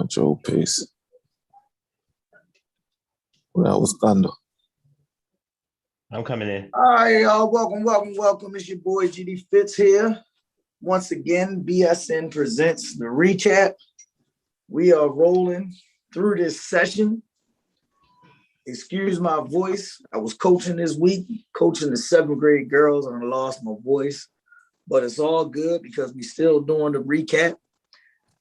Joe Pace. That was thunder. I'm coming in. All right, y'all. Welcome. It's your boy GD Fitz here. Once again, BSN presents the recap. We are rolling through this session. Excuse my voice. I was coaching this week, coaching the 7th grade girls, and I lost my voice. But it's all good because we still doing the recap.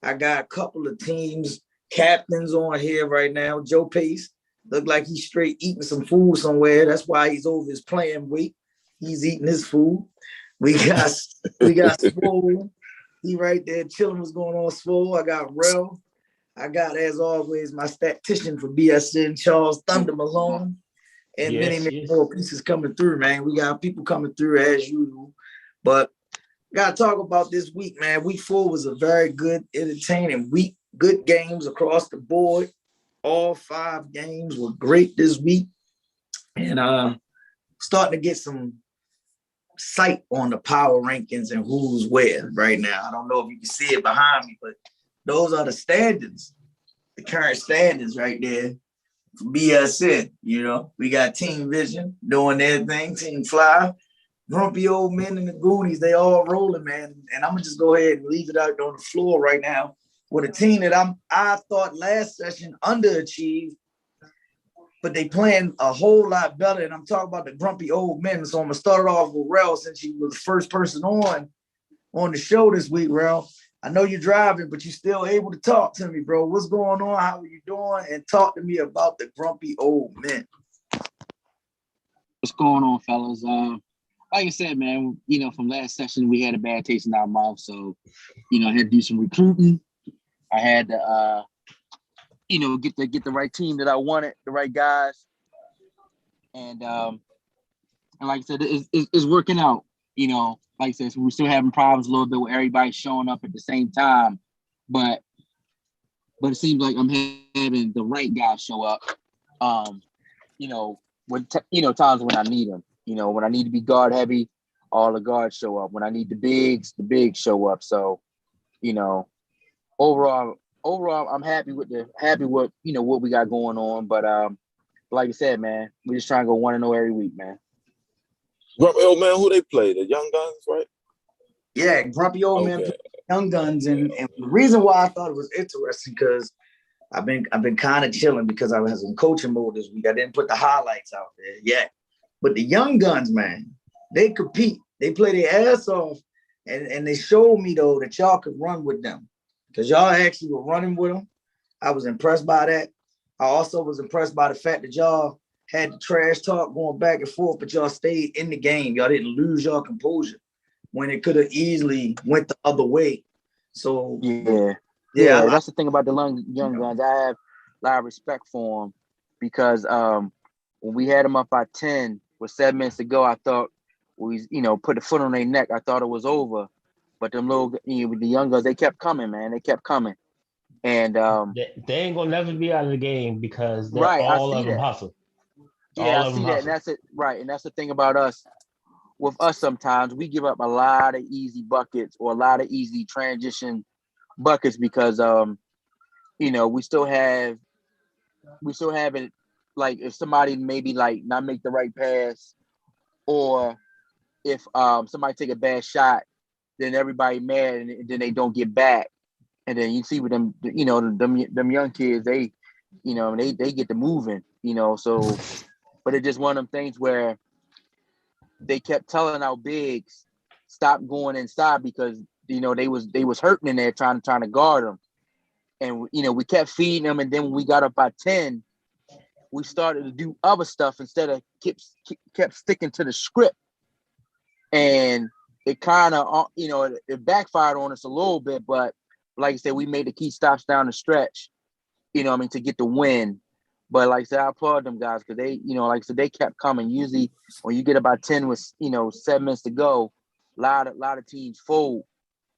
I got a couple of teams captains on here right now. Joe Pace look like he's straight eating some food somewhere. That's why he's over his playing weight. He's eating his food. We got Swole. He right there chilling. What's going on, Swole? I got Rel. I got, as always, my statistician for BSN, Charles Thunder Malone, and many more pieces coming through, man. We got people coming through as usual. But got to talk about this week, man. Week 4 was a very good, entertaining week. Good games across the board. All 5 games were great this week. And starting to get some sight on the power rankings and who's where right now. I don't know if you can see it behind me, but those are the standings, the current standings right there for BSN. You know, we got Team Vision doing their thing, Team Fly, Grumpy Old Men and the Goonies, they all rolling, man. And I'm going to just go ahead and leave it out on the floor right now with a team that I thought last session underachieved, but they playing a whole lot better. And I'm talking about the Grumpy Old Men. So I'm going to start off with Rel since he was the first person on the show this week, Rel. I know you're driving, but you're still able to talk to me, bro. What's going on? How are you doing? And talk to me about the Grumpy Old Men. What's going on, fellas? Like I said, man, from last session, we had a bad taste in our mouth. So, I had to do some recruiting. I had to, get the right team that I wanted, the right guys. And like I said, it's working out, Like I said, so we're still having problems a little bit with everybody showing up at the same time. But it seems like I'm having the right guys show up, times when I need them. When I need to be guard heavy, all the guards show up. When I need the bigs show up. So, overall, I'm happy with what we got going on. But like I said, man, we just trying to go 1-0 every week, man. Grumpy Old Man, who they play? The Young Guns, right? Yeah, Grumpy Old Man, Young Guns, and the reason why I thought it was interesting because I've been kind of chilling because I was in coaching mode this week. I didn't put the highlights out there yet. But the Young Guns, man, they compete. They play their ass off. And they showed me, though, that y'all could run with them. Because y'all actually were running with them. I was impressed by that. I also was impressed by the fact that y'all had the trash talk going back and forth, but y'all stayed in the game. Y'all didn't lose your composure when it could have easily went the other way. So, yeah, that's the thing about the young Guns. I have a lot of respect for them because when we had them up by 10 with 7 minutes to go, I thought we, put the foot on their neck. I thought it was over. But them the young guys, they kept coming, man. They kept coming. And they ain't gonna never be out of the game because all of them hustle. Yeah, I see that. And that's it. Right. And that's the thing about us. With us, sometimes we give up a lot of easy buckets or a lot of easy transition buckets because we still have it. Like if somebody maybe like not make the right pass, or if somebody take a bad shot, then everybody mad and then they don't get back. And then you see with them, them young kids, they get to moving, so, but it's just one of them things where they kept telling our bigs, stop going inside because, they was hurting in there trying to guard them. And, we kept feeding them. And then when we got up by 10, we started to do other stuff instead of kept sticking to the script. And it kind of, it backfired on us a little bit, but like I said, we made the key stops down the stretch, to get the win. But like I said, I applaud them guys because they, like I said, they kept coming. Usually when you get about 10 with, 7 minutes to go, a lot of teams fold,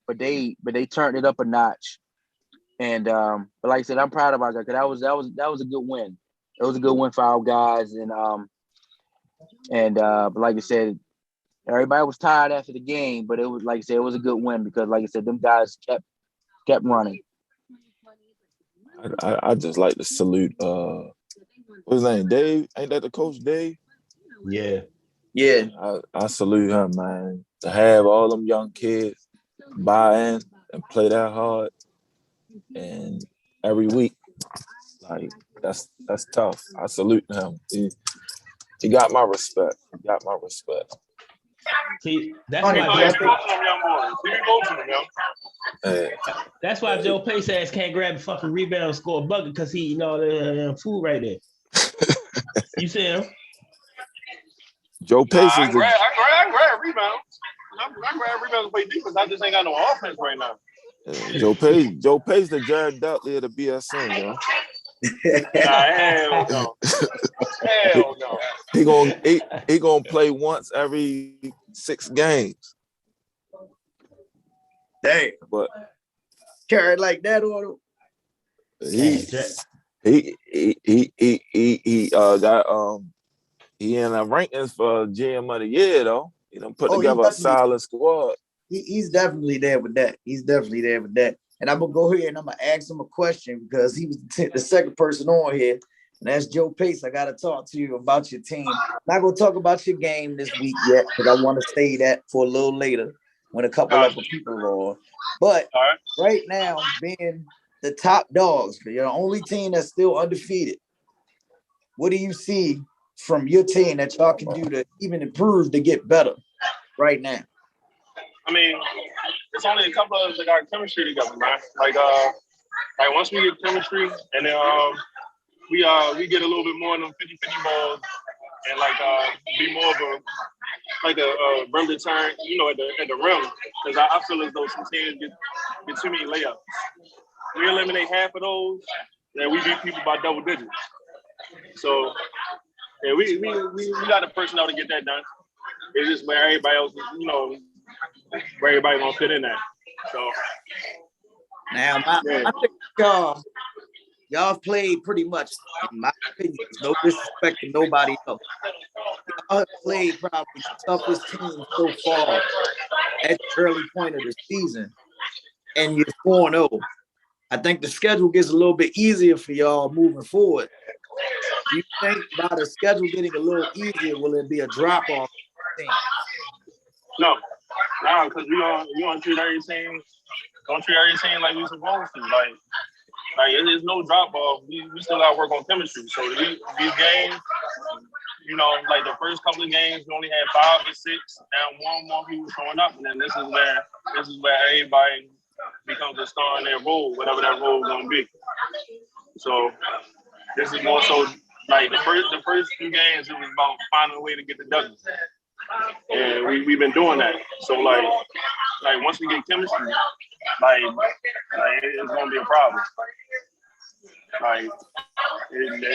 but they turned it up a notch. And but like I said, I'm proud of our guys because that was a good win. It was a good win for our guys. And And but like I said, everybody was tired after the game, but it was like I said, it was a good win because like I said, them guys kept running. I just like to salute what's his name? Dave? Ain't that the coach, Dave? Yeah. Yeah. I salute him, man. To have all them young kids buy in and play that hard and every week, like that's tough. I salute him. He got my respect. He got my respect. See, that's why Joe Pace ass can't grab a fucking rebound and score a bucket because he, you know, the food right there. You see him? Joe Pace is I grab rebounds. I grab rebounds and play defense. I just ain't got no offense right now. Joe Pace the Jared Dudley of the BSN, yo. Hell no. Hell no. He gonna play once every 6 games. Damn. But carry like that or he got he in the rankings for GM of the year though. He done put together a solid squad. He's definitely there with that. And I'm gonna go here and I'm gonna ask him a question because he was the second person on here, and that's Joe Pace. I gotta talk to you about your team. I'm not gonna talk about your game this week yet because I want to say that for a little later when a couple other people are on. But right now, being the top dogs, you're the only team that's still undefeated. What do you see from your team that y'all can do to even improve to get better right now? I mean, it's only a couple of us that got chemistry together, man. Like once we get chemistry and then we get a little bit more than 50-50 balls and be more of a rim return, you know, at the rim. Because I feel as though some teams get too many layups. We eliminate half of those, and we beat people by double digits. So yeah, we got the personnel to get that done. It's just where everybody else is, you know, where everybody gonna fit in that. So now, I think y'all played pretty much, in my opinion, no disrespect to nobody else. Y'all have played probably the toughest team so far at the early point of the season, and you're 4-0. I think the schedule gets a little bit easier for y'all moving forward. Do you think by the schedule getting a little easier, will it be a drop off? No, because we don't treat every team like we supposed to. Like there's no drop off. We still got to work on chemistry. So these games, you know, like the first couple of games, we only had 5 or 6. Now more and more people showing up, and then this is where everybody becomes a star in their role, whatever that role is gonna be. So this is more so like the first few games, it was about finding a way to get the W. And we've been doing that. So like once we get chemistry, like it's gonna be a problem. Like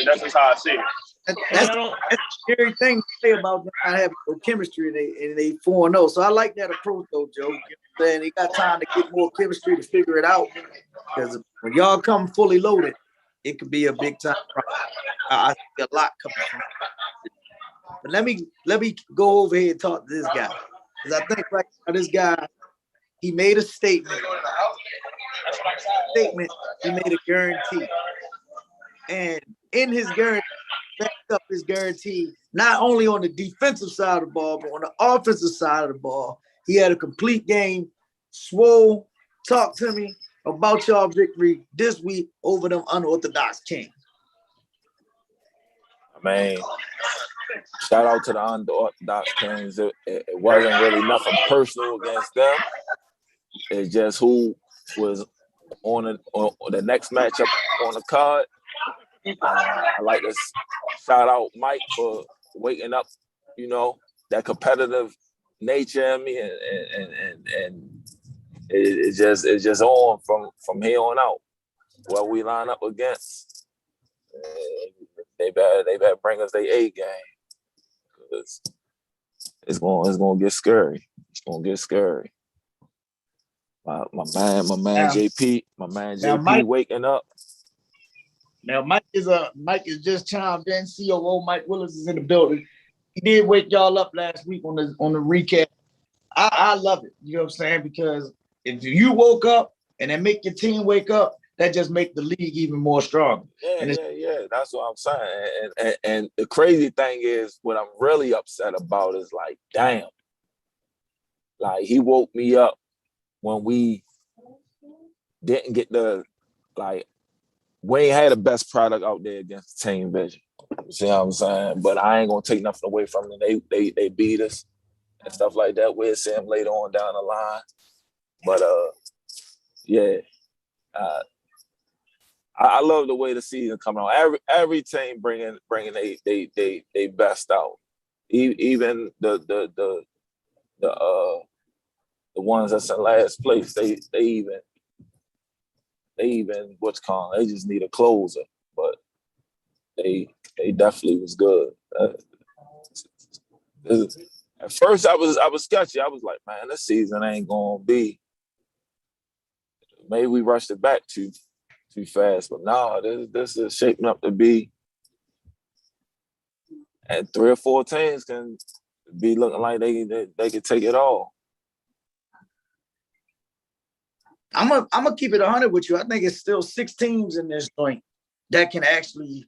that's just how I see it. That's a scary thing to say about not having no chemistry and they 4-0. So I like that approach though, Joe. You know what I'm saying? They got time to get more chemistry to figure it out. Because when y'all come fully loaded, it could be a big time problem. I see a lot coming from it. But let me go over here and talk to this guy. Because I think right now this guy, he made a statement. He made a guarantee. And in his guarantee, backed up his guarantee, not only on the defensive side of the ball, but on the offensive side of the ball. He had a complete game. Swole, talk to me about y'all victory this week over them unorthodox Kings. Man, shout out to the unorthodox Kings. It wasn't really nothing personal against them. It's just who was on the next matchup on the card. I like to shout out Mike for waking up, you know, that competitive nature in me, and it's just on from here on out. What we line up against, they better bring us their A game, because it's gonna get scary. It's gonna get scary. My man JP, Mike, waking up. Now Mike is just chimed in. COO Mike Willis is in the building. he did wake y'all up last week on the recap. I love it. You know what I'm saying? Because if you woke up and then make your team wake up, that just make the league even more strong. Yeah. That's what I'm saying. And the crazy thing is, what I'm really upset about is like, damn, like he woke me up when we didn't get we ain't had the best product out there against the team vision. You see what I'm saying? But I ain't gonna take nothing away from them. They beat us and stuff like that. We'll see them later on down the line. But yeah. I love the way the season coming on. Every team bringing they best out. Even the ones that's in last place, they even what's called. They just need a closer, but they definitely was good. At first, I was sketchy. I was like, man, this season ain't gonna be. Maybe we rushed it back too fast, but no, this is shaping up to be. And 3 or 4 teams can be looking like they can take it all. I'm gonna keep it 100 with you. I think it's still 6 teams in this joint that can actually.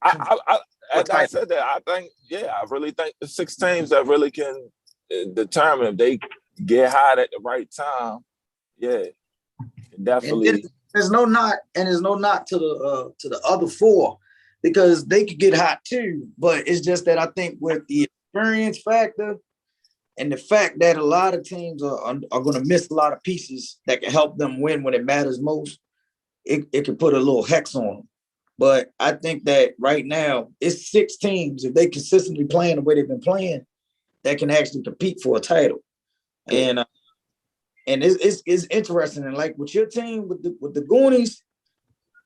As I said that, I really think the 6 teams that really can determine if they get hot at the right time. Yeah, definitely. There's no knock to the other 4 because they could get hot too. But it's just that I think with the experience factor and the fact that a lot of teams are going to miss a lot of pieces that can help them win when it matters most, it can put a little hex on them. But I think that right now it's 6 teams, if they consistently playing the way they've been playing, that can actually compete for a title. And it's interesting. And like with your team, with the Goonies,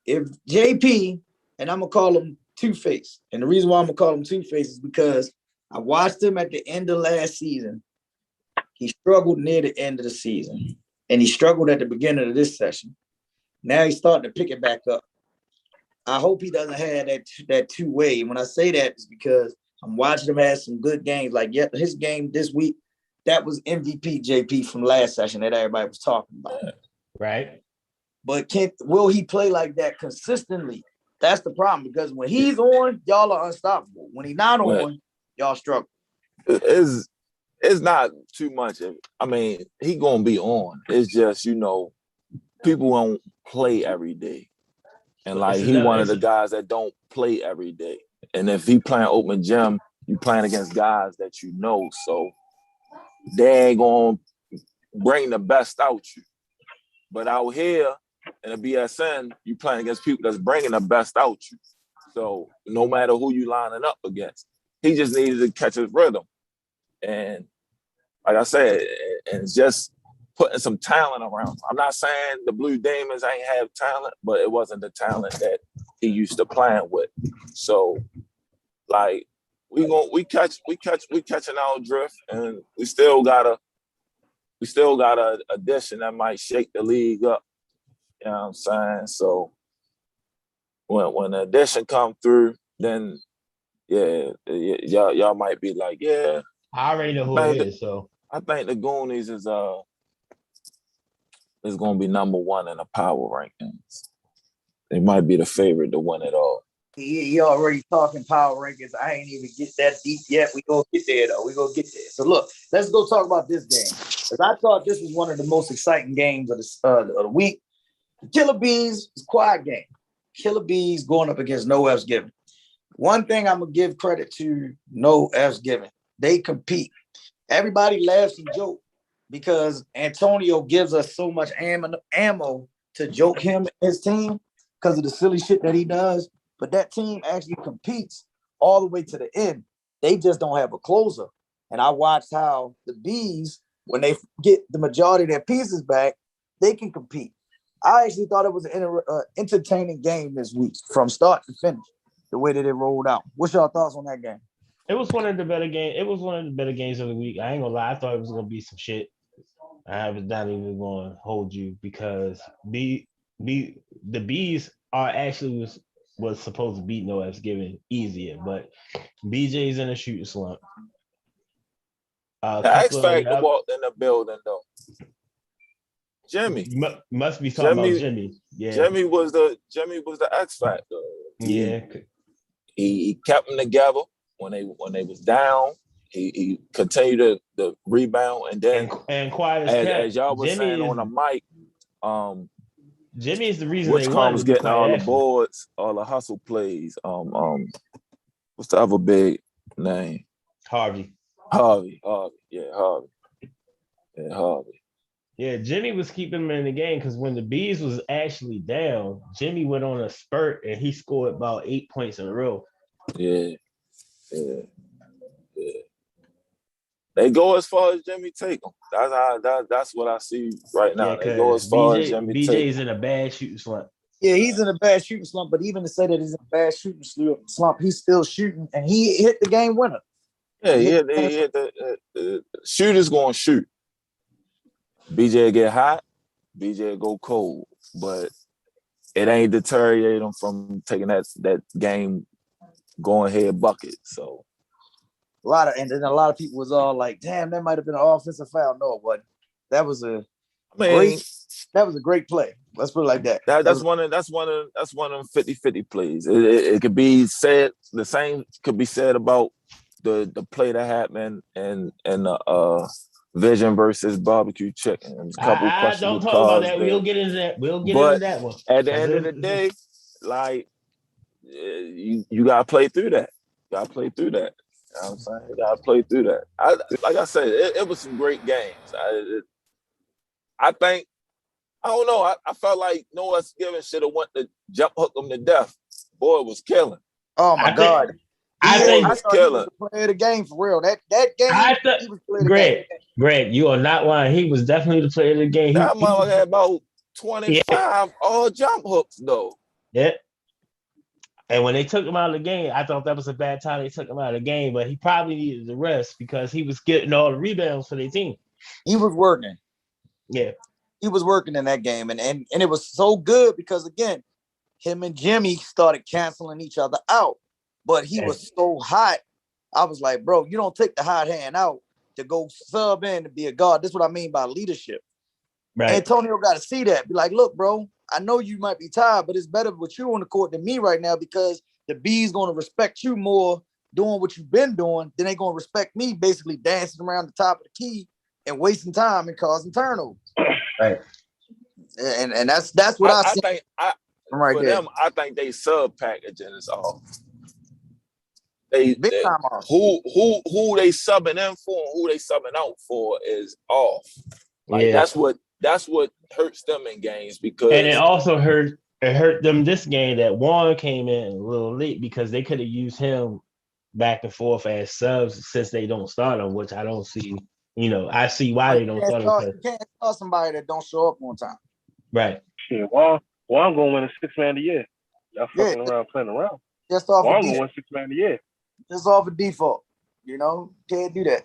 if JP, and I'm gonna call him Two-Face, and the reason why I'm gonna call him Two-Face is because I watched him at the end of last season. He struggled near the end of the season, and he struggled at the beginning of this session. Now he's starting to pick it back up. I hope he doesn't have that two-way. When I say that, it's because I'm watching him have some good games. Like, his game this week, that was MVP JP from last session that everybody was talking about. Right. But will he play like that consistently? That's the problem, because when he's on, y'all are unstoppable. When he's not on, y'all struggle. It's not too much. I mean, he gonna be on. It's just, people won't play every day. And like he one of the guys that don't play every day. And if he playing open gym, you playing against guys that you know. So they ain't gonna bring the best out you. But out here in the BSN, you playing against people that's bringing the best out you. So no matter who you lining up against, he just needed to catch his rhythm. And like I said, it's just putting some talent around. I'm not saying the Blue Demons ain't have talent, but it wasn't the talent that he used to playing with. So, like, we catching our drift, and we still got a addition that might shake the league up. You know what I'm saying? So when the addition come through, then y'all might be like, yeah. I already know who it is. So I think the Goonies is going to be number 1 in the power rankings. They might be the favorite to win it all. You already talking power rankings. I ain't even get that deep yet. We gonna get there though. We gonna get there. So look, let's go talk about this game, because I thought this was one of the most exciting games of the week. The Killer Bees is quiet game. Killer Bees going up against No F's Given. One thing I'm gonna give credit to No F's Given. They compete. Everybody laughs and joke because Antonio gives us so much ammo to joke him and his team because of the silly shit that he does. But that team actually competes all the way to the end. They just don't have a closer. And I watched how the Bees, when they get the majority of their pieces back, they can compete. I actually thought it was an entertaining game this week from start to finish, the way that it rolled out. What's your thoughts on that game? it was one of the better games. It was one of the better games of the week. I ain't gonna lie. I thought it was gonna be some shit. I was not even gonna hold you because the Bees are actually was supposed to beat No F's Given easier, but BJ's in a shooting slump. The X Factor walked in the building though. Jimmy must be talking about Jimmy. Yeah, Jimmy was the X Factor. He kept them together when they was down. He continued to rebound, and then and quiet as y'all was saying on the mic, Jimmy is the reason which was getting all the boards, all the hustle plays. What's the other big name? Harvey. Yeah, Harvey. Yeah, Jimmy was keeping him in the game because when the Bees was actually down, Jimmy went on a spurt and he scored about 8 points in a row. Yeah. They go as far as Jimmy take them. That's what I see right now. They go as far as Jimmy take them. BJ's in a bad shooting slump. Yeah, he's in a bad shooting slump, but even to say that he's in a bad shooting slump, he's still shooting, and he hit the game winner. Yeah, he hit the shooters going to shoot. BJ get hot, BJ go cold, but it ain't deteriorate him from taking that game going head bucket. So a lot of people was all like, "Damn, that might have been an offensive foul." No, it wasn't. That was a great play. Let's put it like that. That's one of them 50-50 plays. It could be said the same could be said about the play that happened and the Vision versus barbecue chicken. There's a couple questionable don't talk about that. there. We'll get into that. Into that one. At the end of the day, like you gotta play through that. You know what I'm saying? You gotta play through that. Like I said, it was some great games. I think I don't know. I felt like No F's Given should have went to jump hook him to death. Boy, it was killing. Oh my God. I think he was the player of the game for real. That game, he was the player of the game. Greg, you are not lying. He was definitely the player of the game. That motherfucker had about 25 all jump hooks though. Yeah. And when they took him out of the game, I thought that was a bad time they took him out of the game, but he probably needed the rest because he was getting all the rebounds for their team. He was working. Yeah. He was working in that game. And it was so good because, again, him and Jimmy started canceling each other out. But he was so hot. I was like, bro, you don't take the hot hand out to go sub in to be a guard. This is what I mean by leadership. Right. Antonio got to see that. Be like, look, bro, I know you might be tired, but it's better with you on the court than me right now because the B's going to respect you more doing what you've been doing. Then they're going to respect me basically dancing around the top of the key and wasting time and causing turnovers. Right. And that's what I think. For them, I think they sub packaging is off. Who they subbing in for and who they subbing out for is off. Like that's what hurts them in games because and it also hurt them this game that Warren came in a little late because they could have used him back and forth as subs since they don't start him, which I don't see. You know, I see why they don't start him. You can't start somebody that don't show up on time. Right. Yeah, well, I'm going to win a 6-man of the year. Y'all fucking around, playing around. Just off I'm going to win 6-man of the year. Just off a default. You know, can't do that.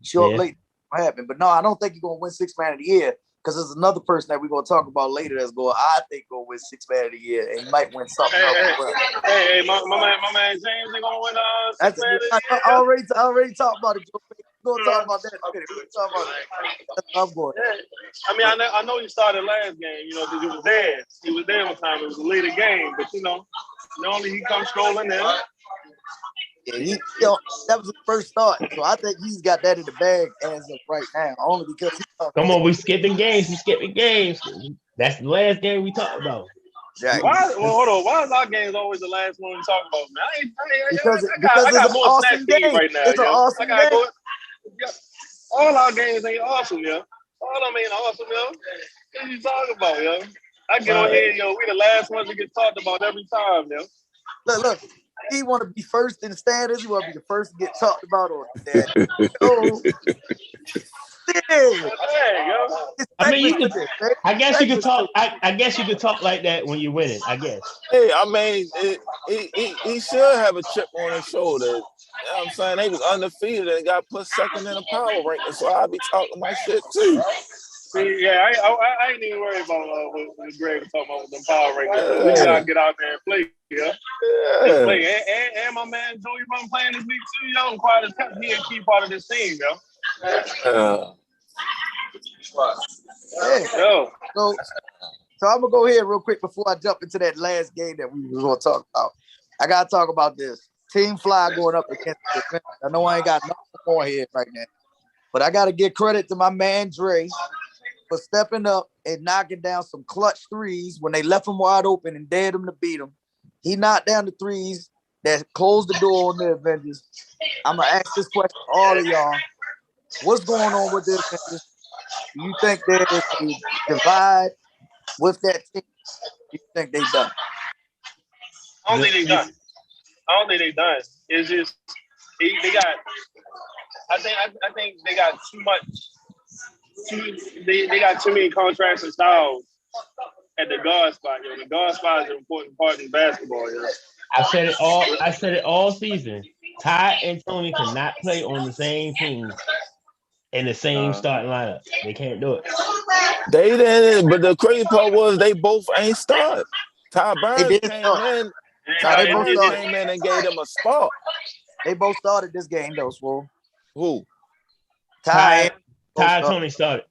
Show up late. What happened? But no, I don't think you're going to win 6-man of the year because there's another person that we're going to talk about later that's going, I think, going to win 6-man of the year. And he might win something else. Hey, my man James is going to win 6-man of the year. I already talked about it, Joe. We're going to talk about that. Okay, we're going to talk about that. I'm going. I mean, I know he started last game, you know, because he was there. He was there one time. It was a later game. But, you know, normally he comes strolling in. Yeah, that was the first start. So I think he's got that in the bag as of right now, only because come on, we skipping games. That's the last game we talked about. Right. Hold on. Why is our games always the last one we talk about, man? Because I got it's more awesome snack game. right now. It's an awesome game. All our games ain't awesome, yo. All of them ain't awesome, yo. What are you talking about, yo? I get on here, yo. We the last ones to get talked about every time, yo. Look. He want to be first in the standards. He want to be the first to get talked about on that. I mean, I guess you could talk. I guess you could talk like that when you're winning. I guess. Hey, I mean, he should have a chip on his shoulder. You know what I'm saying? They was undefeated and got put second in the power ranking, so I'll be talking my shit too. Yeah, I ain't even worried about what Greg was talking about with them power rankings. We gotta get out there and play, yeah. Just play. And my man Joey Bun playing this week too, yo. Quiet as kept. He a key part of this team, yo. Yo. So I'm gonna go ahead real quick before I jump into that last game that we was gonna talk about. I gotta talk about this. Team Fly going up against the defense. I know I ain't got nothing more here right now, but I gotta give credit to my man Dre for stepping up and knocking down some clutch threes when they left him wide open and dared him to beat him. He knocked down the threes that closed the door on the Avengers. I'm gonna ask this question to all of y'all. What's going on with the Avengers? Do you think there is a divide with that team? You think they done? I don't think they done. It's just they got. I think they got too much. They got too many contracts and styles at the guard spot. Yo, the guard spot is an important part in basketball. Yo. I said it all season. Ty and Tony cannot play on the same team in the same starting lineup. They can't do it. They didn't, but the crazy part was they both ain't start. Ty Burns came in. Ty Burns came in and gave them a spot. They both started this game though, Swole. Who? Ty Tony started.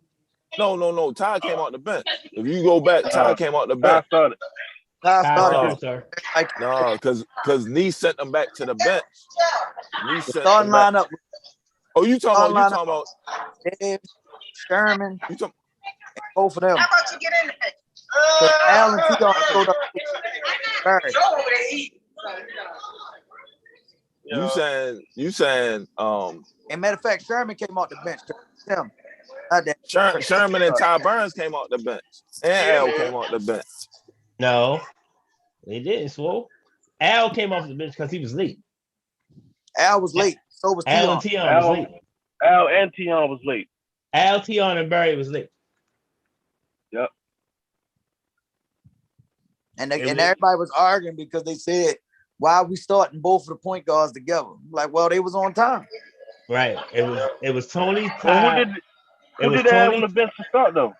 No. Ty came out the bench. If you go back, Ty came out the bench. Ty started. No, because Nee sent them back to the bench. Nee sent starting lineup. Oh, you talking about Dave, Sherman, both of them. How about you get in there? Allen T.R. showed up. You saying and matter of fact, Sherman came off the bench. Sherman and Ty Burns came off the bench. And Al came off the bench. No, they didn't, Swole. Al came off the bench because he was late. Al was late. So was Al and Tion was late. Al and Tion was late. Al, Tion, and Barry was late. Yep. And everybody was arguing because they said, why are we starting both of the point guards together? Like, well, they was on time. Right. It was Tony. Well, who did they have on the bench to start though?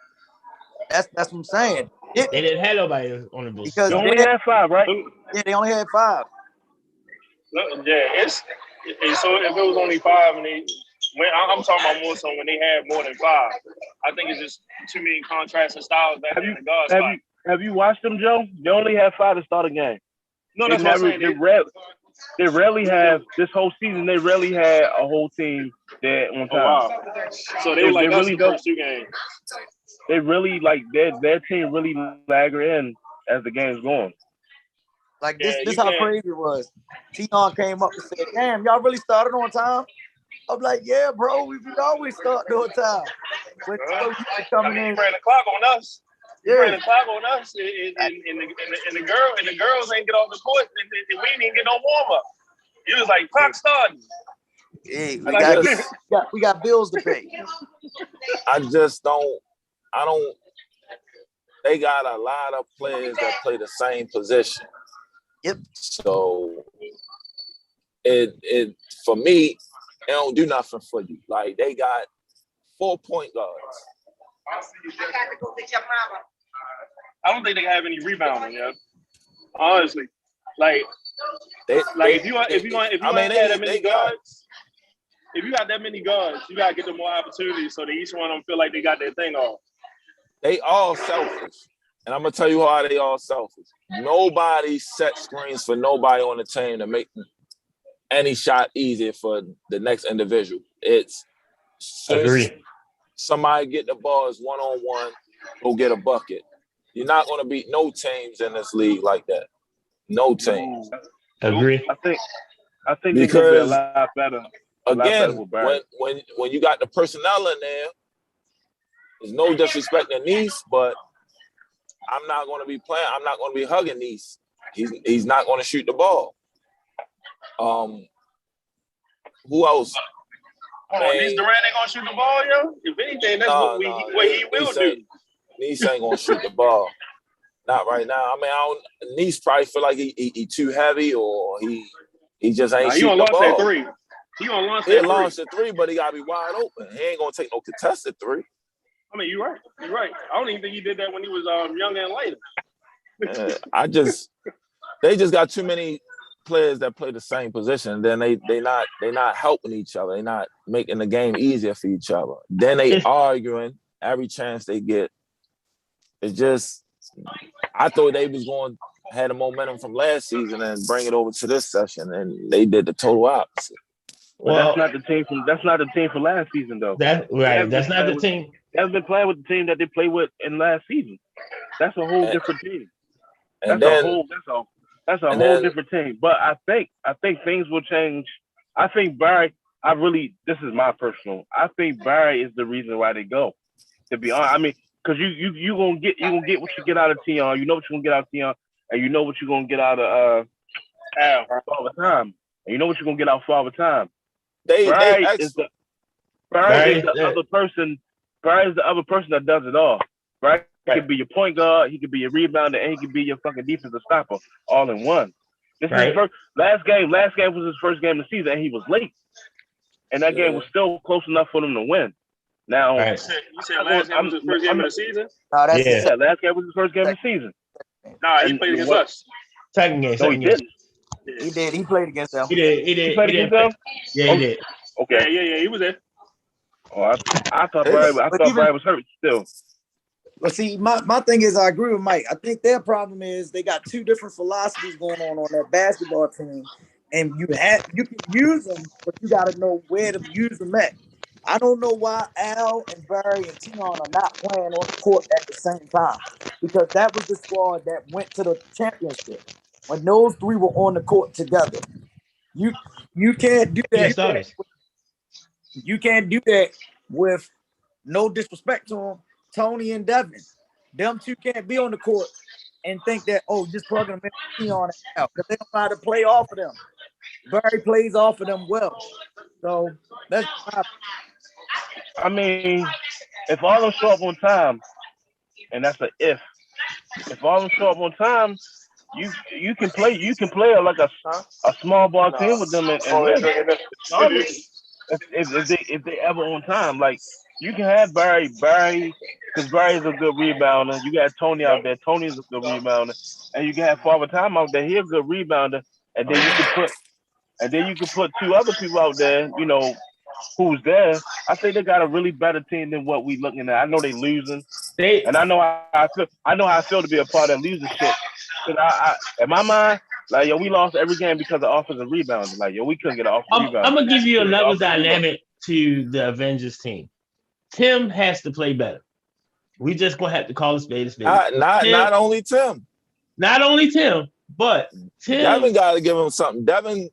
That's what I'm saying. They didn't have nobody on the bench. Because they only had 5, right? Yeah, they only had 5. Yeah, so if it was only 5 and I'm talking about more so when they had more than 5. I think it's just too many contrasts and styles back in the guard spot. Have you watched them, Joe? They only had 5 to start a game. No, that's what I'm saying. They rarely have this whole season. They rarely had a whole team there on time. Oh, wow. So they like us the first 2 games. They really like their team really lagger in as the game's going. Like this how crazy it was. Tion came up and said, "Damn, y'all really started on time." I'm like, "Yeah, bro, we always start on time." But coming in, you ran the clock on us. Yeah. You ran the clock on us, and the girls ain't get off the court, and we didn't even get no warm up. You was like, "Clock starting." Hey, we got bills to pay. They got a lot of players that play the same position. Yep. So it for me, it don't do nothing for you. Like they got 4 point guards. I got to go get your mama. I don't think they have any rebounding, yeah. Honestly, if you got that many guards, if you got that many guards, you gotta get them more opportunities so that each one of them feel like they got their thing off. They all selfish. And I'm gonna tell you how they all selfish. Nobody set screens for nobody on the team to make any shot easier for the next individual. It's somebody get the balls 1-on-1, go get a bucket. You're not gonna beat no teams in this league like that. No teams. Agree. I think they could be a lot better. Again, when you got the personnel in there, there's no disrespect to Nice, but I'm not going to be playing. I'm not going to be hugging Nice. He's not going to shoot the ball. Who else? Hold on, Nice Durant ain't going to shoot the ball, yo? If anything, that's what he will do. Nice ain't going to shoot the ball. Not right now. I mean, Nice probably feel like he too heavy or he just ain't shooting the ball. He gonna launch that 3. He gonna launch that 3. He'll launch the 3, but he got to be wide open. He ain't going to take no contested 3. I mean, you're right. You're right. I don't even think he did that when he was younger and later. They just got too many players that play the same position. Then they not helping each other. They're not making the game easier for each other. Then they arguing every chance they get. It's just, I thought they was going had the momentum from last season and bring it over to this session, and they did the total opposite. Well, that's not the team from last season though. That's right. That's not the team. They haven't been playing with the team that they played with in last season. That's a whole different team. That's a whole different team. But I think things will change. I think Barry. This is my personal. I think Barry is the reason why they go. To be honest, I mean, because you gonna get what you get out of Tion. You know what you're gonna get out of Tion, and you know what you're gonna get out of Father Time, and you know what you're gonna get out of Father Time. Barry is the other person. Barry is the other person that does it all. Barry could be your point guard, he could be your rebounder, and he could be your fucking defensive stopper all in one. This is his first last game was his first game of the season, and he was late. And that game was still close enough for them to win. Now you said last game was his first game of the season? Last game was his first game of the season. Nah, he played against us. Second game. No, he didn't. He did. He played against them. He did. He played against them? Yeah, he did. Okay. Yeah, he was there. Oh, I thought Barry was hurt still. But see, my thing is, I agree with Mike. I think their problem is they got two different philosophies going on that basketball team, and you can use them, but you got to know where to use them at. I don't know why Al and Barry and Tion are not playing on the court at the same time, because that was the squad that went to the championship when those three were on the court together. You can't do that. You can't do that with no disrespect to them. Tony and Devin, them two can't be on the court and think that, just plug them in on it out, because they don't know how to play off of them. Barry plays off of them well. So that's I mean, if all of them show up on time, and that's an if all of them show up on time, you can play like a small ball team with them and win. If they ever on time, like you can have Barry, because Barry's a good rebounder. You got Tony out there. Tony's a good rebounder, and you can have Father Time out there. He's a good rebounder, and then you can put two other people out there. You know who's there. I think they got a really better team than what we looking at. I know they losing, and I know how I feel. I know how I feel to be a part of that losing shit. Cause in my mind, like we lost every game because of offensive rebounding. Like we couldn't get an offensive rebound. I'm gonna give you another dynamic to the Avengers team. Tim has to play better. We just gonna have to call a spade a spade. Not only Tim, but Tim. Devin got to give him something. Devin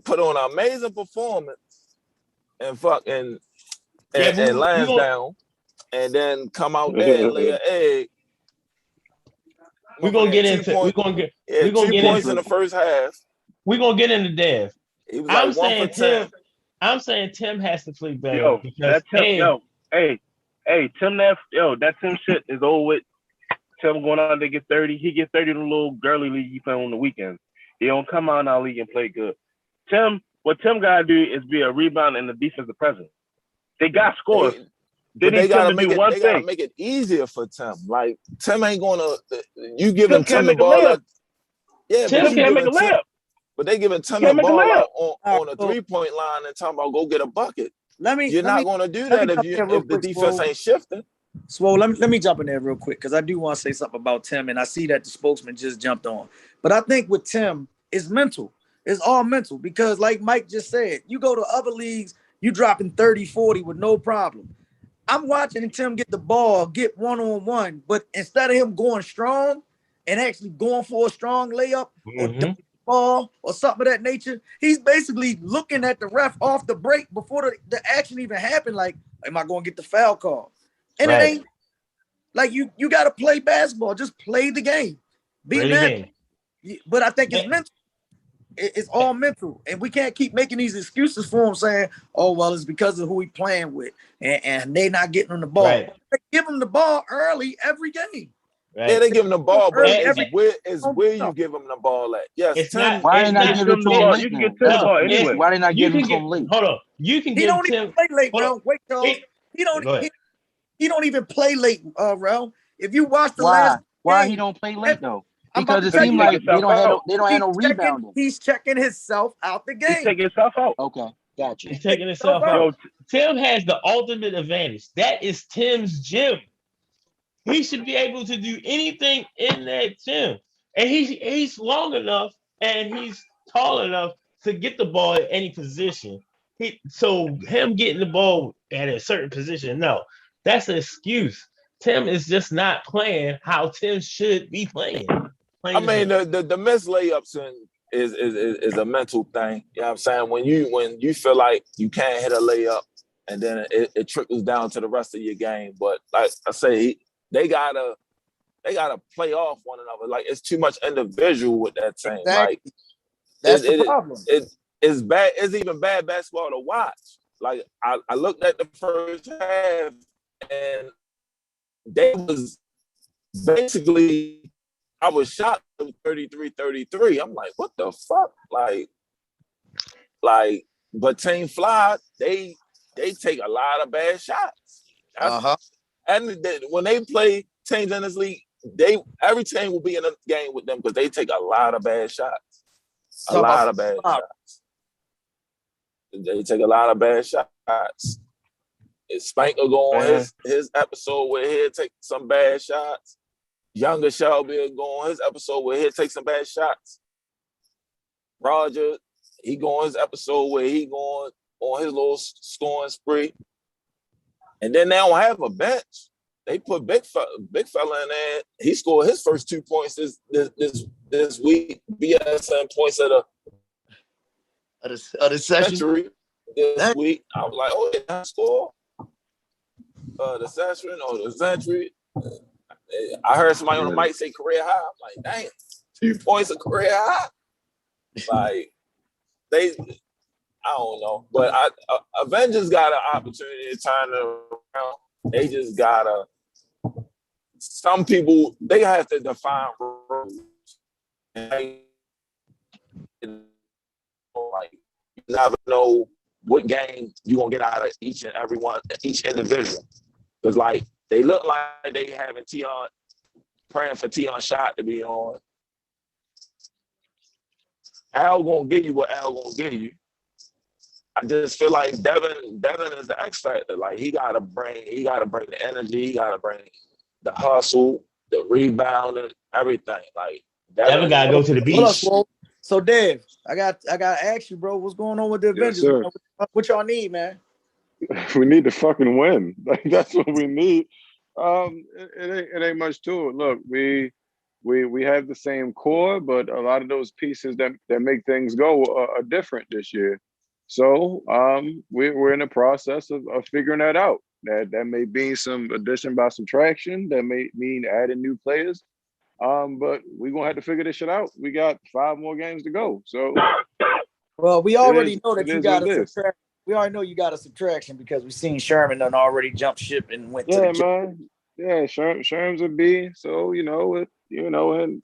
put on an amazing performance and Lansdowne, and then come out there and lay an egg. We're gonna get into. We're gonna get 2 points in the first half. We're gonna get into Dev. He was like I'm saying Tim has to play better. That Tim shit is over with. Tim going out there get 30. He get 30 in the little girly league he play on the weekends. He don't come out in our league and play good. What Tim gotta do is be a rebound and a defensive presence. They got scores. They gotta make it easier for Tim. Like Tim ain't gonna. You giving Tim the ball? Tim can't make a layup. But they giving Tim the ball on a 3-point line and talking about go get a bucket. You're not going to do that if the defense ain't shifting. Swole, let me jump in there real quick because I do want to say something about Tim, and I see that the spokesman just jumped on. But I think with Tim, it's mental. It's all mental because like Mike just said, you go to other leagues, you dropping 30, 40 with no problem. I'm watching Tim get the ball, get one-on-one, but instead of him going strong and actually going for a strong layup or ball or something of that nature, he's basically looking at the ref off the break before the action even happened. Like, am I going to get the foul call? And it ain't like you got to play basketball. Just play the game. Be mental. But I think it's mental. It's all mental. And we can't keep making these excuses for him saying, oh, well, it's because of who he playing with. And they not getting him the ball. Right. They give him the ball early every game. Right. Yeah, they give him the ball, but it's where you give him the ball at. Yes, why they not giving him the ball? You can get Tim the ball anyway. Why they not giving him late? Hold on. You can he give don't Tim. Even play late, bro. Wait, y'all. He don't. He don't even play late, Rel. If you watch the last why game, he don't play late though? I'm Because about it to seems like they don't have no rebounding. He's checking himself out the game. He's taking himself out. Okay, gotcha. He's taking himself out. Yo, Tim has the ultimate advantage. That is Tim's gym. He should be able to do anything in that gym. And he's long enough and he's tall enough to get the ball at any position. So him getting the ball at a certain position, no, that's an excuse. Tim is just not playing how Tim should be playing. I mean, the missed layups is a mental thing. You know what I'm saying? When you feel like you can't hit a layup, and then it trickles down to the rest of your game. But like I say, they gotta play off one another. Like it's too much individual with that team. Exactly. Like that's the problem. It's bad. It's even bad basketball to watch. Like I looked at the first half, and they was basically, I was shocked at 33-33. I'm like, what the fuck? Like, but Team Fly, they take a lot of bad shots. And when they play teams in this league, every team will be in a game with them because they take a lot of bad shots. They take a lot of bad shots. Spank will go on his episode where he'll take some bad shots. Younger Shelby will go on his episode where he'll take some bad shots. Roger, he go on his episode where he going on his little scoring spree. And then they don't have a bench. They put big fella in there. He scored his first 2 points this week. BSN points of the century this week. I was like, oh, yeah, score the session or the century. I heard somebody on the mic say career high. I'm like, damn, 2 points of career high. Like I don't know, but Avengers got an opportunity to turn it around. They just gotta. Some people they have to define rules. Like you never know what game you gonna get out of each individual. Because like they look like they having Tion praying for Tion shot to be on. Al gonna give you what Al gonna give you. I just feel like Devin is the X factor. Like he gotta bring the energy, he gotta bring the hustle, the rebound, and everything. Like Devin gotta go to the beach. So Dev, I got to ask you, bro, what's going on with the Avengers? Yes, what y'all need, man? We need to fucking win. Like that's what we need. It ain't much to it. Look, we have the same core, but a lot of those pieces that make things go are different this year. So we're in the process of figuring that out. That may be some addition by subtraction. That may mean adding new players. But we're gonna have to figure this shit out. We got 5 more games to go. So well, we already know that you got a subtraction. We already know you got a subtraction because we've seen Sherman done already jumped ship and went to the man. Yeah, Sherman's a B. So and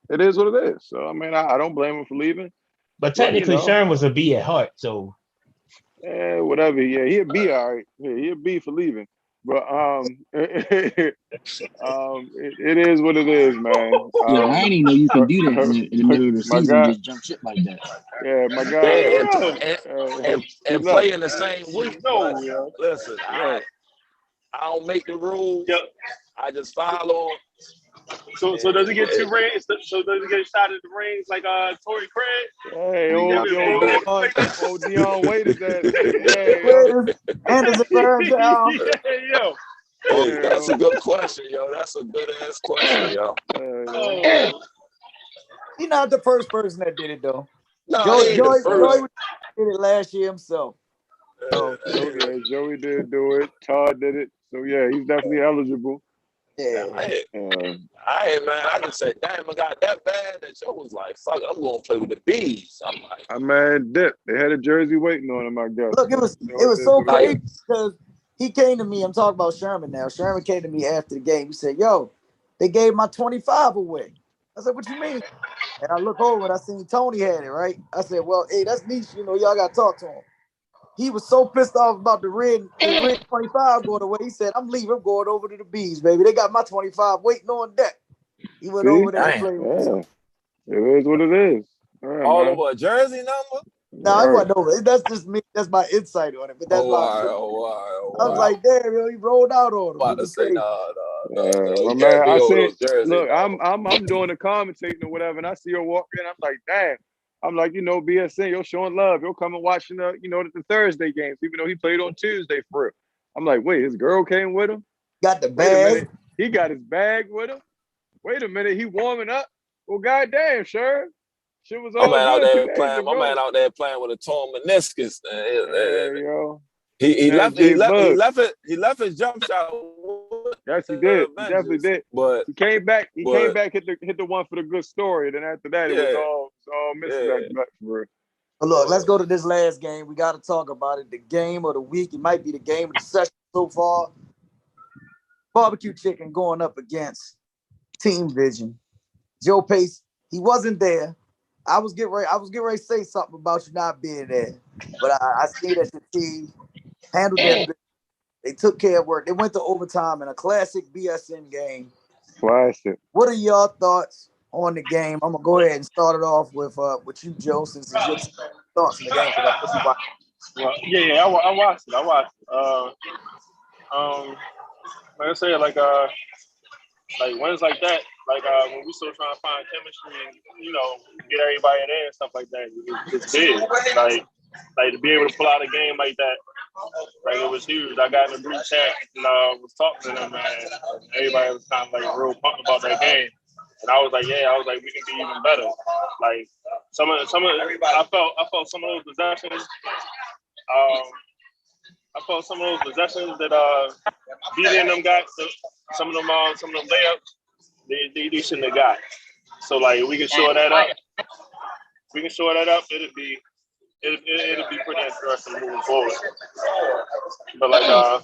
it is what it is. So I mean, I don't blame him for leaving. But technically, Sherman was a B at heart. So whatever. Yeah, he'd be all right. Yeah, he'd be for leaving. But it is what it is, man. I didn't even know you can do that in the middle of the season, just jump shit like that. Yeah, my guy. And play in the same week. No, listen, I don't make the rules. Yep. I just follow. So does he get 2 rings? So does he get shot at the rings like Torrey Craig? Hey, old Dion waited that. And it's a third down. Hey, that's a good question, yo. That's a good ass question, yo. He's not the first person that did it though. No, Joey did it last year himself. Joey did do it. Todd did it. So yeah, he's definitely eligible. Yeah. Man. I just said, damn, I got that bad that Joe was like, fuck, I'm gonna play with the bees. I'm like, Dip. They had a jersey waiting on him, I guess. Look, it was so crazy because he came to me. I'm talking about Sherman now. Sherman came to me after the game. He said, yo, they gave my 25 away. I said, what you mean? And I look over and I seen Tony had it, right? I said, well, hey, that's niche. Y'all got to talk to him. he was so pissed off about the red 25 going away. He said, "I'm leaving. I'm going over to the Bees, baby. They got my 25 waiting on deck." He went over there and played with him. It is what it is. All over a jersey number? No, it wasn't over. That's just me. That's my insight on it. But that's I was like, damn, yo, he rolled out on him. About to say, no. My man, I said, look, I'm doing the commentating or whatever, and I see her walk in. I'm like, damn. I'm like, BSN, you're showing love. You'll come and watching the Thursday games, even though he played on Tuesday for real. I'm like, wait, his girl came with him? Got the bag. Wait a minute. He got his bag with him? Wait a minute, he warming up? Well, goddamn, sure. Shit was all my man out there playing with a torn meniscus. Yo. He left his jump shot. Yes, he did. He definitely did. But he came back. Hit the one for the good story. Then after that, it was all missing. Look, let's go to this last game. We got to talk about it. The game of the week. It might be the game of the session so far. Barbecue Chicken going up against Team Vision. Joe Pace, he wasn't there. I was getting ready to say something about you not being there, but I see that your team handled that. They took care of work. They went to overtime in a classic BSN game. Classic. What are your thoughts on the game? I'm gonna go ahead and start it off with you, Joe, since it's your thoughts on the game. I watched it. Like I said, like wins like that, when we still trying to find chemistry and get everybody in there and stuff like that, it's big. Like to be able to pull out a game like that, it was huge. I got in the group chat and was talking to them, and everybody was kind of real pumped about that game. And I was like, we can be even better. Like some of I felt some of those possessions. I felt some of those possessions that BD and them got. Some of them layups, they shouldn't have got. So we can shore that up. It'd be pretty interesting moving forward. But I like how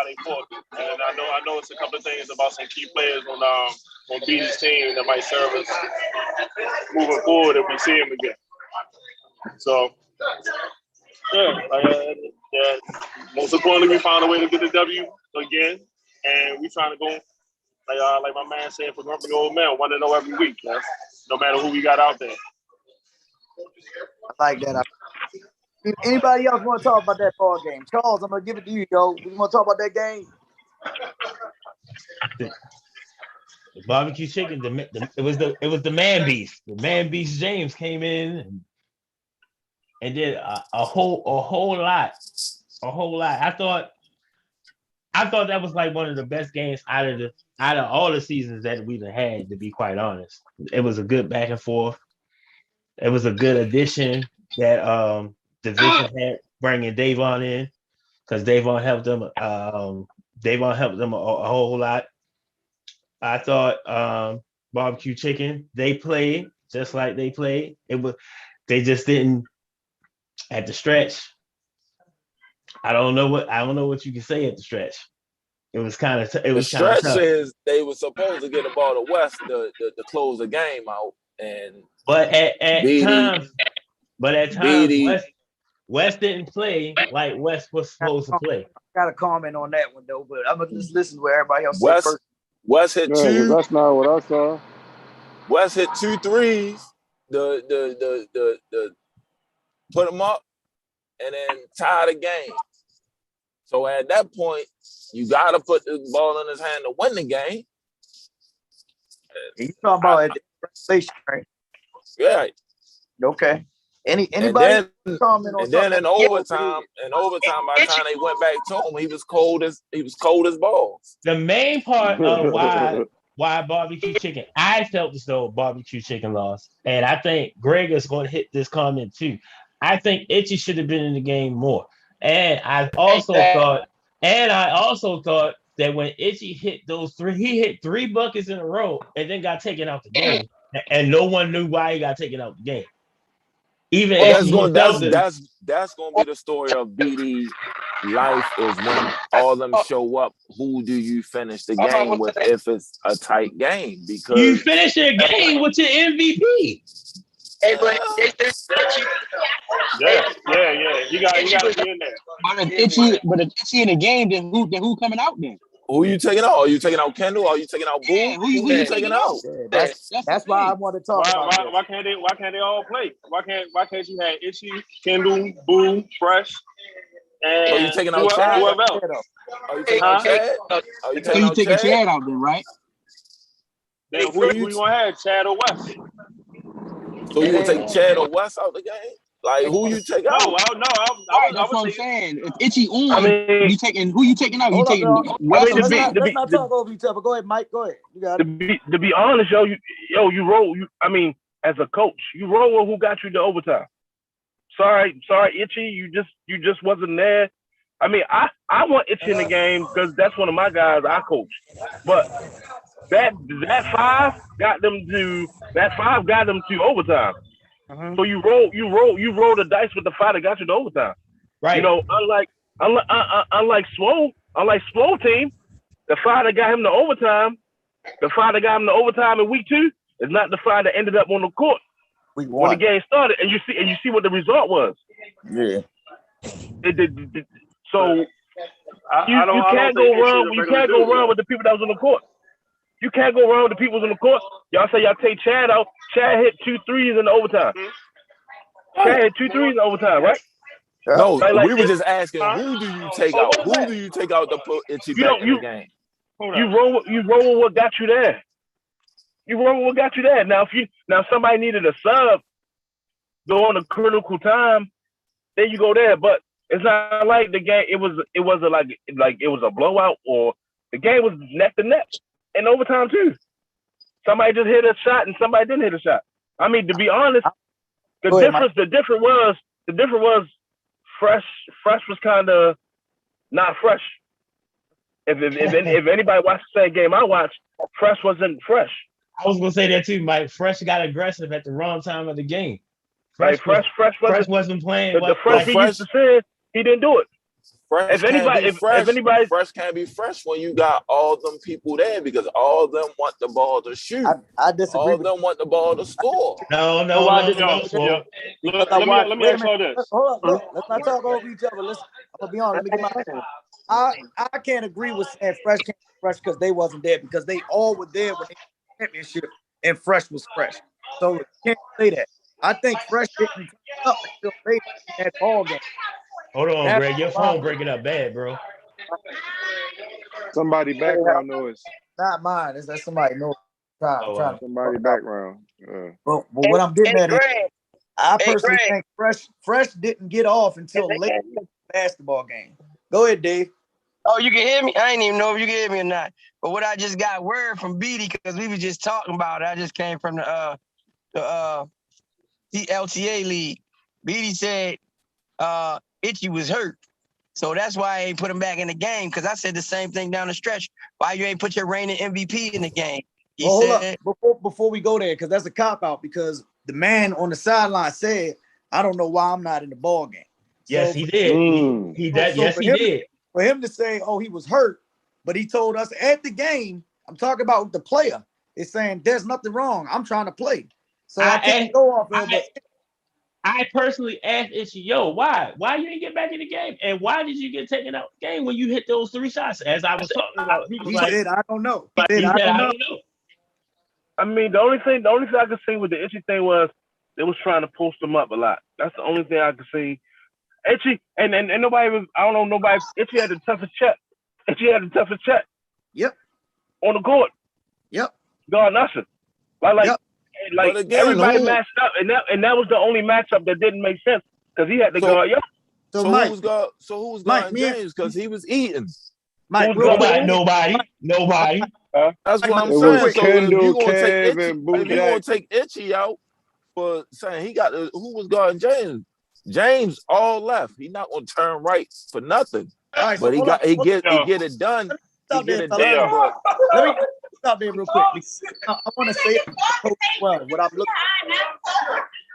they fought, and I know it's a couple of things about some key players on BD's team that might serve us moving forward if we see him again. So. Most importantly, we found a way to get the W again, and we trying to go like my man said for grumpy old man, 1-0 every week, man. No matter who we got out there. I like that. Anybody else want to talk about that ball game? Charles, I'm gonna give it to you, yo. You want to talk about that game? The barbecue chicken. It was the man beast. The man beast James came in and did a whole lot. I thought that was one of the best games out of all the seasons that we've had, to be quite honest. It was a good back and forth. It was a good addition that Division had, bringing Davon in, because Davon helped them. A whole lot. I thought barbecue chicken, they played just like they played. They just didn't. At the stretch, I don't know what you can say at the stretch. It was kind of the stretch is they were supposed to get the ball to West to close the game out, but at times West didn't play like West was supposed to play. I got a comment on that one though, but I'm gonna just listen to what everybody else said first. West hit two. That's not what I saw. West hit 2 threes. The put them up, and then tie the game. So at that point, you got to put the ball in his hand to win the game. You talking about regulation, right? Yeah. Okay. Anybody comment on? And then in overtime, by the time they went back to him, he was cold as balls. The main part of why barbecue chicken, I felt as though barbecue chicken lost, and I think Greg is going to hit this comment too. I think Itchy should have been in the game more. And I also thought that when Itchy hit those three, he hit 3 buckets in a row and then got taken out the game. And no one knew why he got taken out the game. Even that's going to be the story of BD life, is when all them show up, who do you finish the game with if it's a tight game? Because you finish your game with your MVP. Hey, but Yeah. You got to be in there. But if Itchy in the game, then who coming out then? Who you taking out? Are you taking out Kendall? Are you taking out Boo? Yeah, who you taking out? Yeah, that's why I want to talk about this. Why can't they all play? Why can't you have Itchy, Kendall, Boo, Fresh, and Are you taking out Chad? whoever else? Are you taking out Chad? Are you taking out taking Chad out then, right? Then who you gonna have, Chad or West? So you gonna take Chad or West out the game? Like who you take out? No. That's what I'm saying. If Itchy on, who you taking out? You taking West? Let's not talk over each other. Go ahead, Mike. Go ahead. You got it. To be honest, you roll. As a coach, you roll with who got you to overtime. Sorry, Itchy. You just wasn't there. I mean, I want Itchy in the game because that's one of my guys I coach. But that five got them to overtime. Uh-huh. So you roll the dice with the five that got you to overtime. Right. You know, unlike Swole team, the five that got him to overtime, in week 2 is not the five that ended up on the court when the game started. And you see what the result was. Yeah. So you can't go wrong with the people that was on the court. You can't go wrong with the people on the court. Y'all say y'all take Chad out. Chad hit 2 threes in the overtime. Chad hit 2 threes in overtime, right? No, we were just asking, who do you take out? Who do you take out to put Itchy back in the game? You roll with what got you there. Now, if somebody needed a sub during a critical time, then you go there. But it's not like the game. It wasn't like it was a blowout, or the game was neck to neck. In overtime too. Somebody just hit a shot and somebody didn't hit a shot. I mean, to be honest, the difference was Fresh was kind of not fresh. If anybody watched the same game I watched, Fresh wasn't fresh. I was gonna say that too, Mike. Fresh got aggressive at the wrong time of the game. Fresh wasn't playing. The Fresh he used to say he didn't do it. Fresh can't be fresh when you got all them people there because all of them want the ball to shoot. I disagree. All of them want the ball to score. No. Let me ask y'all this. Hold up, let's not talk over each other. I'm gonna be honest. Let me get my. I can't agree with saying Fresh can't be fresh because they wasn't there because they all were there when they won the championship and Fresh was fresh. So you can't say that. I think Fresh didn't turn up until they had ball game. Hold on, Greg. Your phone breaking up bad, bro. Somebody background noise. Not mine. Is that somebody knows? Somebody background. But what I'm getting at is, I personally think Fresh didn't get off until late in the basketball game. Go ahead, Dave. Oh, you can hear me? I didn't even know if you can hear me or not. But what I just got word from BD, because we were just talking about it. I just came from the LTA league. BD said Itchy was hurt. So that's why I ain't put him back in the game, because I said the same thing down the stretch. Why you ain't put your reigning MVP in the game? Hold up. Before we go there, because that's a cop-out, because the man on the sideline said, I don't know why I'm not in the ball game. Yes, he did. He did. For him to say, oh, he was hurt, but he told us at the game, I'm talking about the player, is saying there's nothing wrong. I'm trying to play. So I can't go off of it. I personally asked Itchy, why you didn't get back in the game? And why did you get taken out of the game when you hit those 3 shots? As I was talking about, he said, I don't know. I don't know. I mean, the only thing I could see with the Itchy thing was they was trying to post him up a lot. That's the only thing I could see. Itchy and nobody was. I don't know nobody. Itchy had the toughest check. Yep. On the court. Yep. God nothing. Like again, everybody matched up, and that was the only matchup that didn't make sense because he had to guard. So Mike, who was guarding James because he was eating? Mike, nobody. That's what I'm saying. So if you gonna take Itchy out for saying he got who was guarding James? James all left. He not gonna turn right for nothing. Right, but he get it done. He get it done. But let me stop there real quick. I want to say it well. What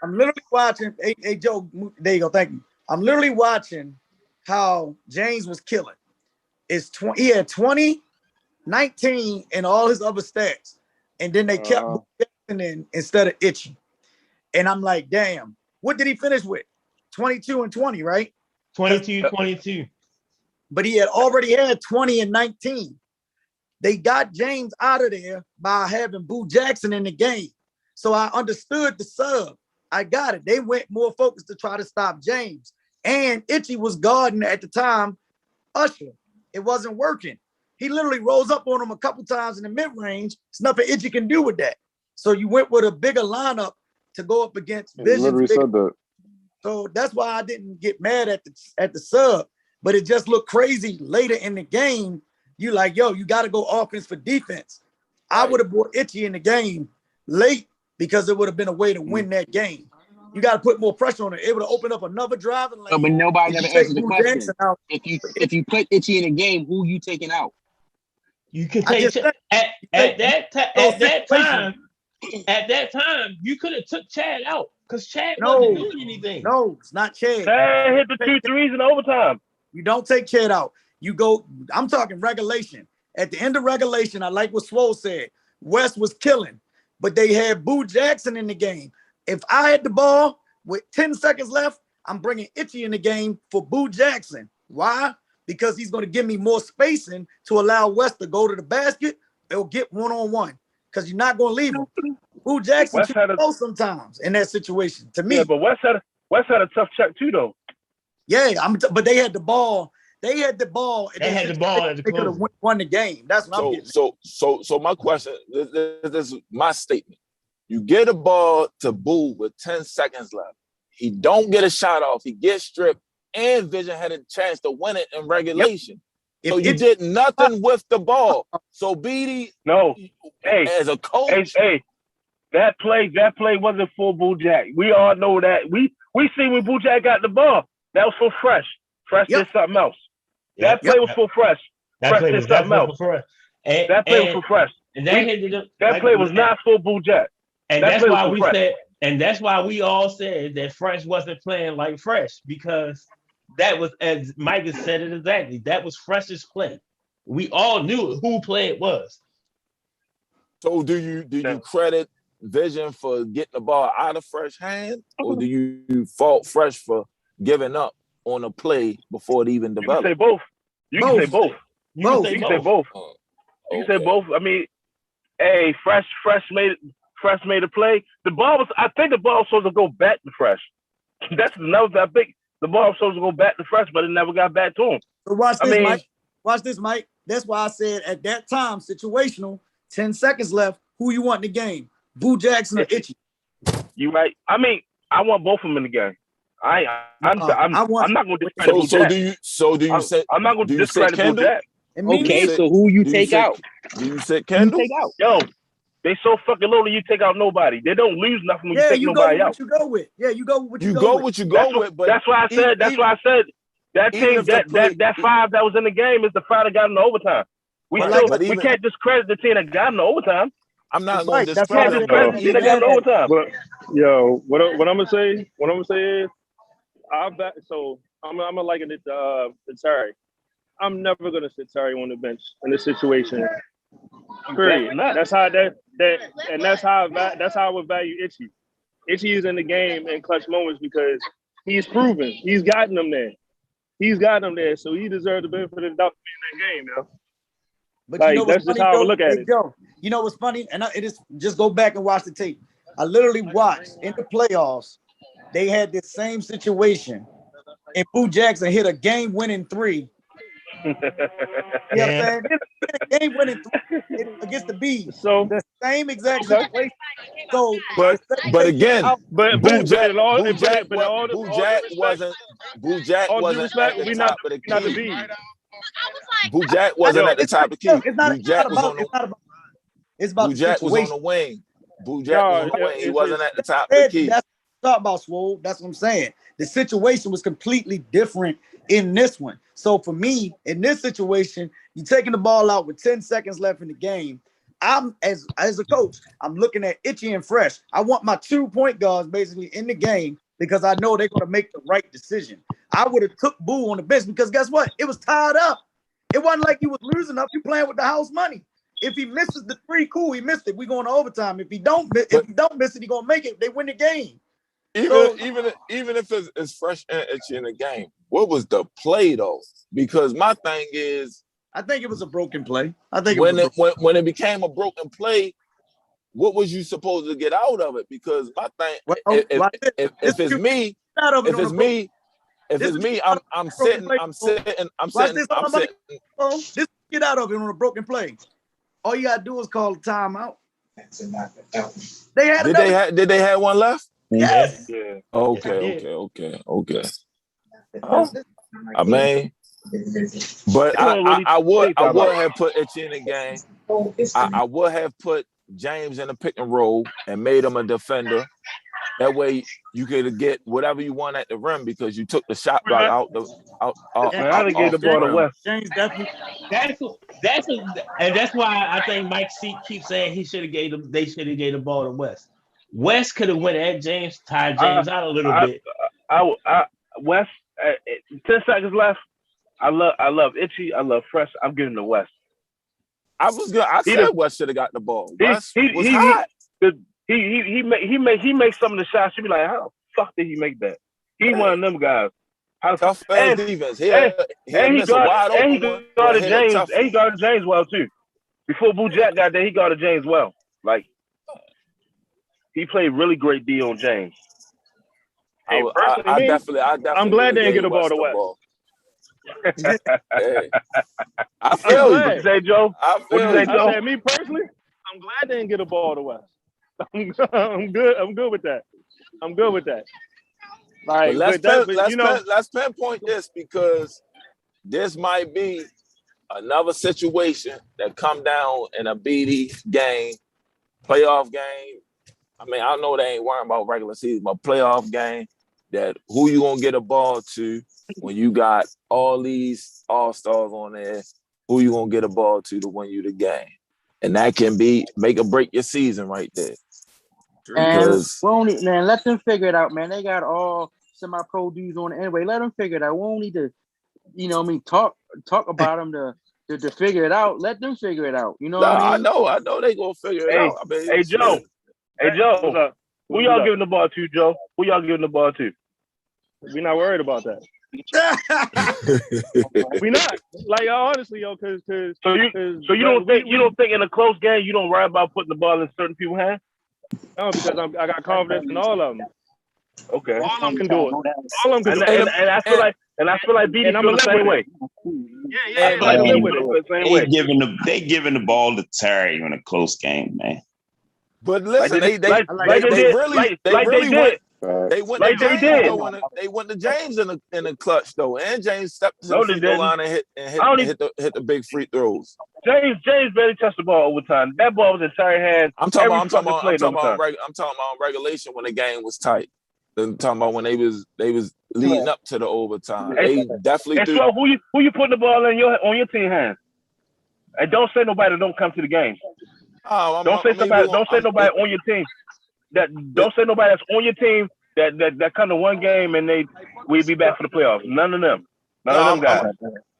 I'm literally watching. Hey Joe, there you go. Thank you. I'm literally watching how James was killing. He had 20, 19, and all his other stats, and then they kept in instead of Itchy. And I'm like, damn, what did he finish with? 22 and 20, right? 22. But he had already had 20 and 19. They got James out of there by having Boo Jackson in the game. So I understood the sub. I got it. They went more focused to try to stop James. And Itchy was guarding at the time Usher. It wasn't working. He literally rose up on him a couple times in the mid-range. There's nothing Itchy can do with that. So you went with a bigger lineup to go up against Vision's. Literally said that. So that's why I didn't get mad at the sub. But it just looked crazy later in the game. You like, yo, you got to go offense for defense. Right. I would have brought Itchy in the game late because it would have been a way to win that game. You got to put more pressure on it. Able to open up another driving lane. No, but nobody never answered the question. If you put Itchy in a game, who you taking out? You could take at that time. You could have took Chad out because Chad wasn't doing anything. No, it's not Chad. Chad hit the 2 threes in overtime. You don't take Chad out. You go. I'm talking regulation. At the end of regulation, I like what Swole said. West was killing, but they had Boo Jackson in the game. If I had the ball with 10 seconds left, I'm bringing Itchy in the game for Boo Jackson. Why? Because he's going to give me more spacing to allow West to go to the basket. They'll get one-on-one because you're not going to leave him. Boo Jackson can go sometimes in that situation. To me, yeah, but West had a tough check too, though. Yeah, but they had the ball. They had the ball. They had the ball. They could have won the game. That's what I'm getting. So my question. This is my statement. You get a ball to Boo with 10 seconds left. He don't get a shot off. He gets stripped, and Vision had a chance to win it in regulation. Yep. So you did nothing with the ball. So BD, as a coach, that play wasn't for Boo Jack. We all know that. We see when Boo Jack got the ball. That was for Fresh. Fresh did something else. That play was for Fresh. Fresh did something else. That play was for Fresh. And that play was not for Boo Jack. And that's why we said, and that's why we all said that Fresh wasn't playing like Fresh, because that was, as Mike has said it exactly, that was Fresh's play. We all knew who play it was. So do you credit Vision for getting the ball out of Fresh hand, or do you fault Fresh for giving up on a play before it even developed? You can say both. You can say both. You can say both. I mean, hey, Fresh made a play. I think the ball was supposed to go back to Fresh. That's another. I think the ball was supposed to go back to Fresh, but it never got back to him. So watch this, Mike. That's why I said at that time, situational. 10 seconds left. Who you want in the game? Boo Jackson or Itchy? You right. I mean, I want both of them in the game. I'm not going to discredit Boo Jack. Do you say? I'm not going to discredit Boo Jack. Okay, so who you take out? Do you say Kendall? Yo, they so fucking low that you take out nobody. They don't lose nothing when you take nobody out. You go with. Yeah, you go with what you go with. But that's why I said. That team, that five that was in the game is the five that got in the overtime. We can't discredit the team that got in the overtime. I'm not going to discredit the team that got in the overtime. But what I'm gonna say is, I'm gonna liken it to Terry. I'm never gonna sit Terry on the bench in this situation. Period. That's how I would value Itchy. Itchy is in the game in clutch moments because he's proven. He's gotten them there. So he deserves the benefit of the doubt to be in that game, yo. But that's just how I would look at it. You know what's funny? And it is just go back and watch the tape. I literally watched in the playoffs. They had this same situation, and Boo Jackson hit a game-winning 3. You know what I'm saying? A game-winning 3 against the Bees. So the same exact situation. So, but again, Boo Jack wasn't at the top of the key. Boo Jack wasn't at the top of the key. It's about Boo Jack was on the wing. Boo Jack was on the wing. He wasn't at the top of the key. That's what I'm talking about, Swole. That's what I'm saying. The situation was completely different in this one. So for me, in this situation, you're taking the ball out with 10 seconds left in the game. I'm as a coach, I'm looking at Itchy and Fresh. I want my 2 point guards basically in the game because I know they're going to make the right decision. I would have took Boo on the bench because guess what? It was tied up. It wasn't like you was losing up. You playing with the house money. If he misses the three, cool, he missed it. We going to overtime. If he don't miss it, he gonna make it. They win the game. Even if it's fresh and itchy in the game, what was the play though? Because my thing is, I think it was a broken play. I think when it became a broken play, what was you supposed to get out of it? Because my thing, if it's me, I'm sitting. This get out of it on a broken play. All you gotta do is call a timeout. Did they have one left? Yes. Yeah. Okay. I mean, but I would have put Itchy in the game. I would have put James in a pick and roll and made him a defender. That way you could get whatever you want at the rim because you took the shot block out. I gave the ball to West. James definitely. That's why I think Mike keeps saying they should have gave the ball to West. West could have went at James, tied James out a little bit. West, 10 seconds left. I love Itchy. I love Fresh. I'm giving to West. I said West should have got the ball. West was hot. He makes some of the shots. You be like, how the fuck did he make that? He one of them guys. Tough defense. He guarded James well too. Before Boo Jack got there, he guarded James well. Like he played really great D on James. I definitely. I'm glad they didn't get the ball to West. Hey. I feel you. What you say, Joe? I said, me personally, I'm glad they didn't get the ball to West. I'm good with that. Like, let's pinpoint this because this might be another situation that come down in a BD game, playoff game. I mean, I know they ain't worrying about regular season, but playoff game, that who you gonna get a ball to when you got all these all-stars on there, who you gonna get a ball to win you the game. And that can be make or break your season right there. And man, let them figure it out, man. They got all semi-pro dudes on it anyway. Let them figure it out. We won't need to, talk about them to figure it out. Let them figure it out. You know what I mean? I know they gonna figure it out. I mean, hey, Joe. Who y'all giving the ball to, Joe? Who y'all giving the ball to? We're not worried about that. We not. Like, honestly, because so you don't think in a close game you don't worry about putting the ball in certain people's hands? No, because I got confidence in all of them. Okay. All of them can do it. All of them can do it. And I feel like BD feel the same way. Yeah. They giving the ball to Terry in a close game, man. But listen, they went to James in the clutch though, and James stepped to the free throw line and hit the big free throws. James barely touched the ball overtime. That ball was in Terry hands. I'm talking about regulation when the game was tight. I'm talking about when they was leading up to the overtime. They definitely do. So who you putting the ball on your team hands? And don't say nobody don't come to the game. Don't say nobody on your team. Don't say nobody that's on your team that come to one game and we'll be back for the playoffs. None of them. None of them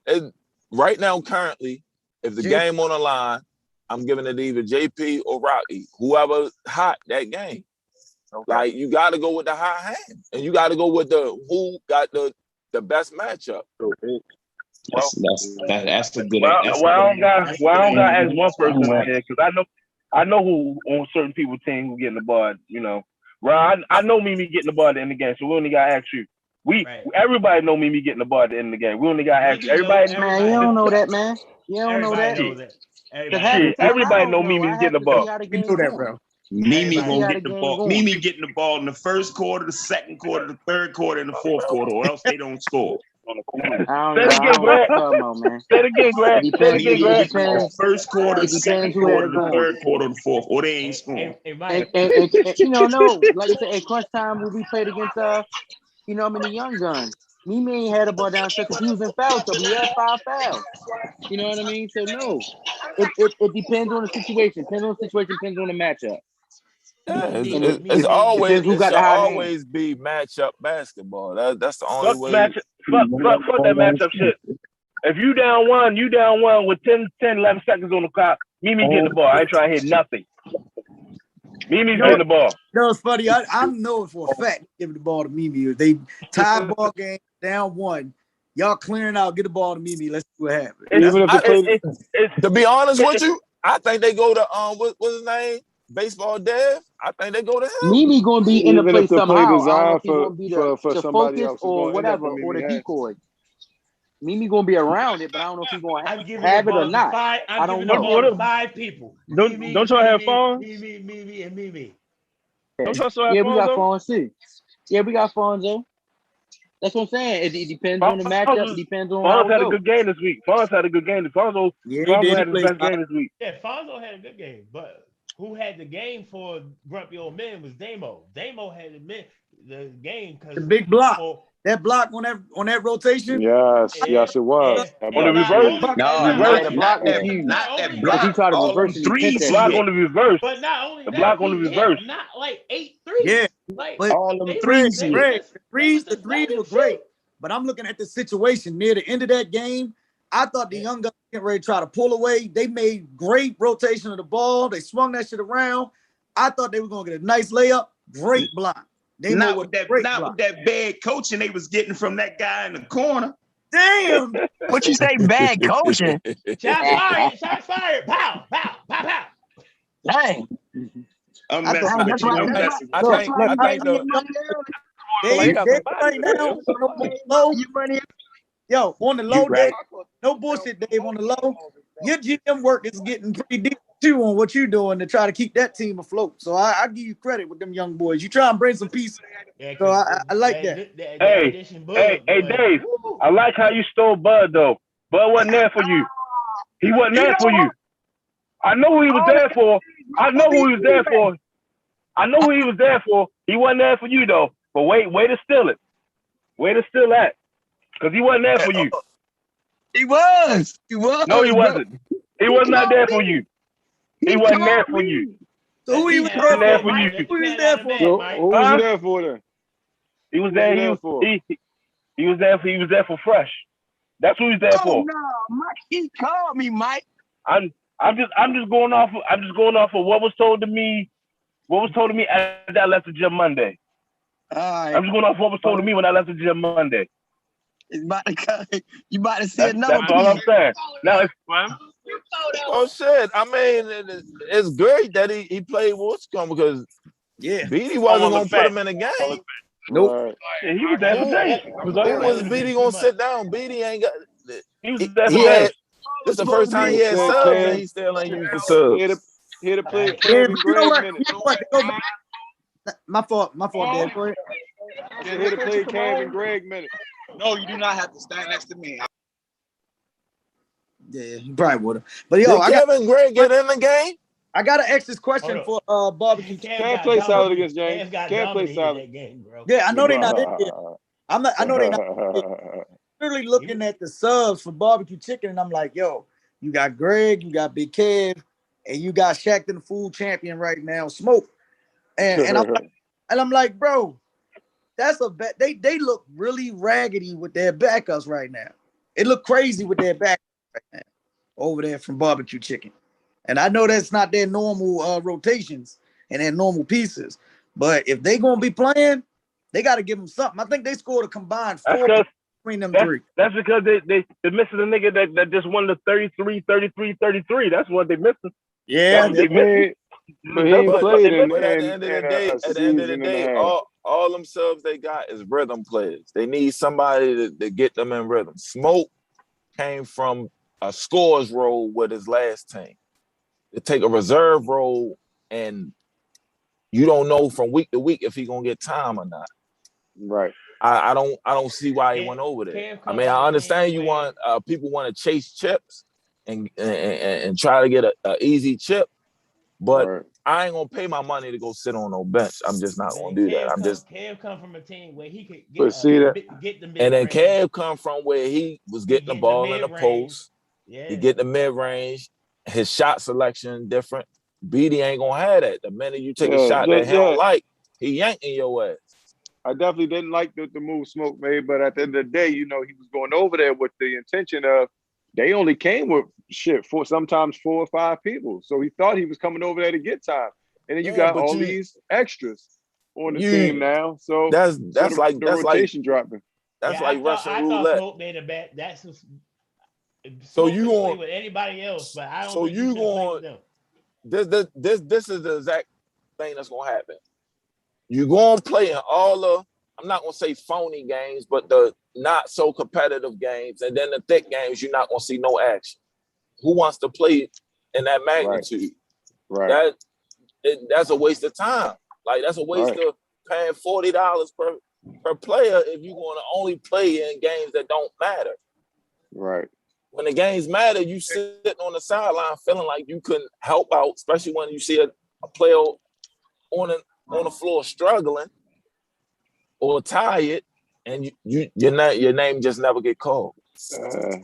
guys. Right now, currently, if the game on the line, I'm giving it to either JP or Rocky, whoever hot that game. Okay. Like you got to go with the hot hand, and you got to go with who got the best matchup. That's a good. I don't got to ask one person right here because I know who on certain people's team who getting the ball. Well, I know Mimi getting the ball at the end of the game, so we only got to ask you. Everybody know Mimi getting the ball at the end of the game. We only got to ask you. Everybody. Man, you don't know that, man. You don't know that. Everybody know Mimi's getting the ball. You know that, bro. Mimi gonna get the ball. Mimi getting the ball in the first quarter, the second quarter, the third quarter, and the fourth quarter, or else they don't score. Say it again, Glad. Say it again, Glad. First quarter, the second quarter, the third quarter, the fourth, or they ain't scoring. And no, like I said, at crunch time when we played against the young guns. Mimi ain't had a ball down because he was in foul trouble. He had 5 fouls. You know what I mean? So no, it depends on the situation. Depends on the matchup. Yeah, it's always be matchup basketball. That's the only way. Fuck that matchup shit. If you down one with 10, 11 seconds on the clock, Mimi getting the ball. I ain't trying to hit nothing. Mimi's getting the ball. No, it's funny. I know it for a fact. Give the ball to Mimi. If they tie ball game down 1, y'all clearing out. Get the ball to Mimi. Let's see what happens. Even if they play, to be honest with you, I think they go to what's his name? Baseball Dev. I think they go to him. Mimi gonna be in the play somehow. I don't know if he's for gonna be the somebody focus else or whatever, or the decoy. Mimi gonna be around it, but I don't know if he's gonna have it or not. I don't know. 5 people. Don't y'all have fun? Mimi, and Mimi. Don't y'all still have Yeah, fun, we got though? phones too. Yeah, we got phones though. That's what I'm saying. It depends on the matchup. It depends on how it had goes. a good game this week. Fonz had a good game. Fonzo had his best game this week. Yeah, Fonzo had a good game, but who had the game for Grumpy Old Men was Damo. Damo had the game because the big block. That block on that rotation. Yes, it was. On the reverse. The block was huge. Not that block. He tried to All reverse them threes. The block on the reverse. But not only the that, block on the reverse. Not like 8 threes. Yeah, like but all them threes. The threes were great. But I'm looking at the situation near the end of that game. I thought the young guys getting ready to try to pull away. They made great rotation of the ball. They swung that shit around. I thought they were gonna get a nice layup. Great block. They not with that bad coaching they was getting from that guy in the corner. Damn. What you say, bad coaching? Shots fired. Pow, pow, pow, pow. Dang. I'm messing with you. Yo, on the low, Dave, no bullshit, Dave. On the low, your GM work is getting pretty deep too on what you're doing to try to keep that team afloat. So I give you credit with them young boys. You try and bring some peace. Yeah, so I like that. Hey, Dave, I like how you stole Bud though. Bud wasn't there for you. He wasn't there for you. I know who he was there for. I know who he was there for. I know who he was there for. He wasn't there for you though. But way to steal it. Way to steal that. Because he wasn't there for you. He was. No, he wasn't. He was not there for you. He wasn't there for you. So who he was there for you? Who was he there for then? He was there. He was there for Fresh. That's who he's there for. No, Mike, he called me, Mike. I'm just going off of what was told to me. What was told to me after I left the gym Monday. I'm just going off what was told to me when I left the gym Monday. It's about to come. You about to see another. That's all I'm saying. Now it's oh shit! I mean, it's great that he played Wolfscombe because Beatty wasn't gonna put him in the game. Nope. Yeah, he was there for days. Who was Beatty gonna sit down? Beatty ain't got. He was there for days. This is the first time he had subs and he still ain't used the subs. He had to play Kevin Gregg minutes. My fault, Dad. Go ahead. He had to play Kevin Gregg minutes. No, you do not have to stand next to me. Yeah, you probably would have. But yo, Kevin Gregg get in the game? I gotta ask this question for barbecue. Can't play solid against James. Can't play solid. Yeah, I know they're not in here. I know they're not. Literally looking at the subs for barbecue chicken, and I'm like, yo, you got Greg, you got Big Kev, and you got Shaq the Food Champion right now, Smoke. And I'm like, bro, that's a bet. They look really raggedy with their backups right now. It look crazy with their backups right now over there from barbecue chicken. And I know that's not their normal rotations and their normal pieces. But if they gonna be playing, they got to give them something. I think they scored a combined 4 between them three. That's because they're missing a nigga that just won the 33. That's what they missing. Yeah, they missing. But he ain't played at the end of the day, all them subs they got is rhythm players. They need somebody to get them in rhythm. Smoke came from a scores role with his last team. To take a reserve role and you don't know from week to week if he gonna get time or not. Right. I don't see why he went over there. I mean, I understand you want people want to chase chips and try to get a easy chip, but I ain't gonna pay my money to go sit on no bench. I'm just not gonna do that. Kev come from a team where he could get the mid-range. And then Kev come from where he was getting the ball in the post. Yeah. He get the mid-range. His shot selection different. Beatty ain't gonna have that. The minute you take a shot that he don't like, he yanking your ass. I definitely didn't like the move Smoke made, but at the end of the day, you know, he was going over there with the intention of they only came with sometimes 4 or 5 people. So he thought he was coming over there to get time. And then you got all these extras on the team now. So that's the rotation dropping. That's like Russian roulette. I thought Smoke made a bet. That's just, so you play with anybody else, but I don't. So think you going this is the exact thing that's gonna happen. You're gonna play in all the, I'm not gonna say phony games, but the not so competitive games, and then the thick games, you're not gonna see no action. Who wants to play in that magnitude? Right. That's a waste of time. Like that's a waste of paying $40 per player if you're gonna only play in games that don't matter. Right. When the games matter, you sitting on the sideline feeling like you couldn't help out, especially when you see a player on the floor struggling or tired, and your name just never get called.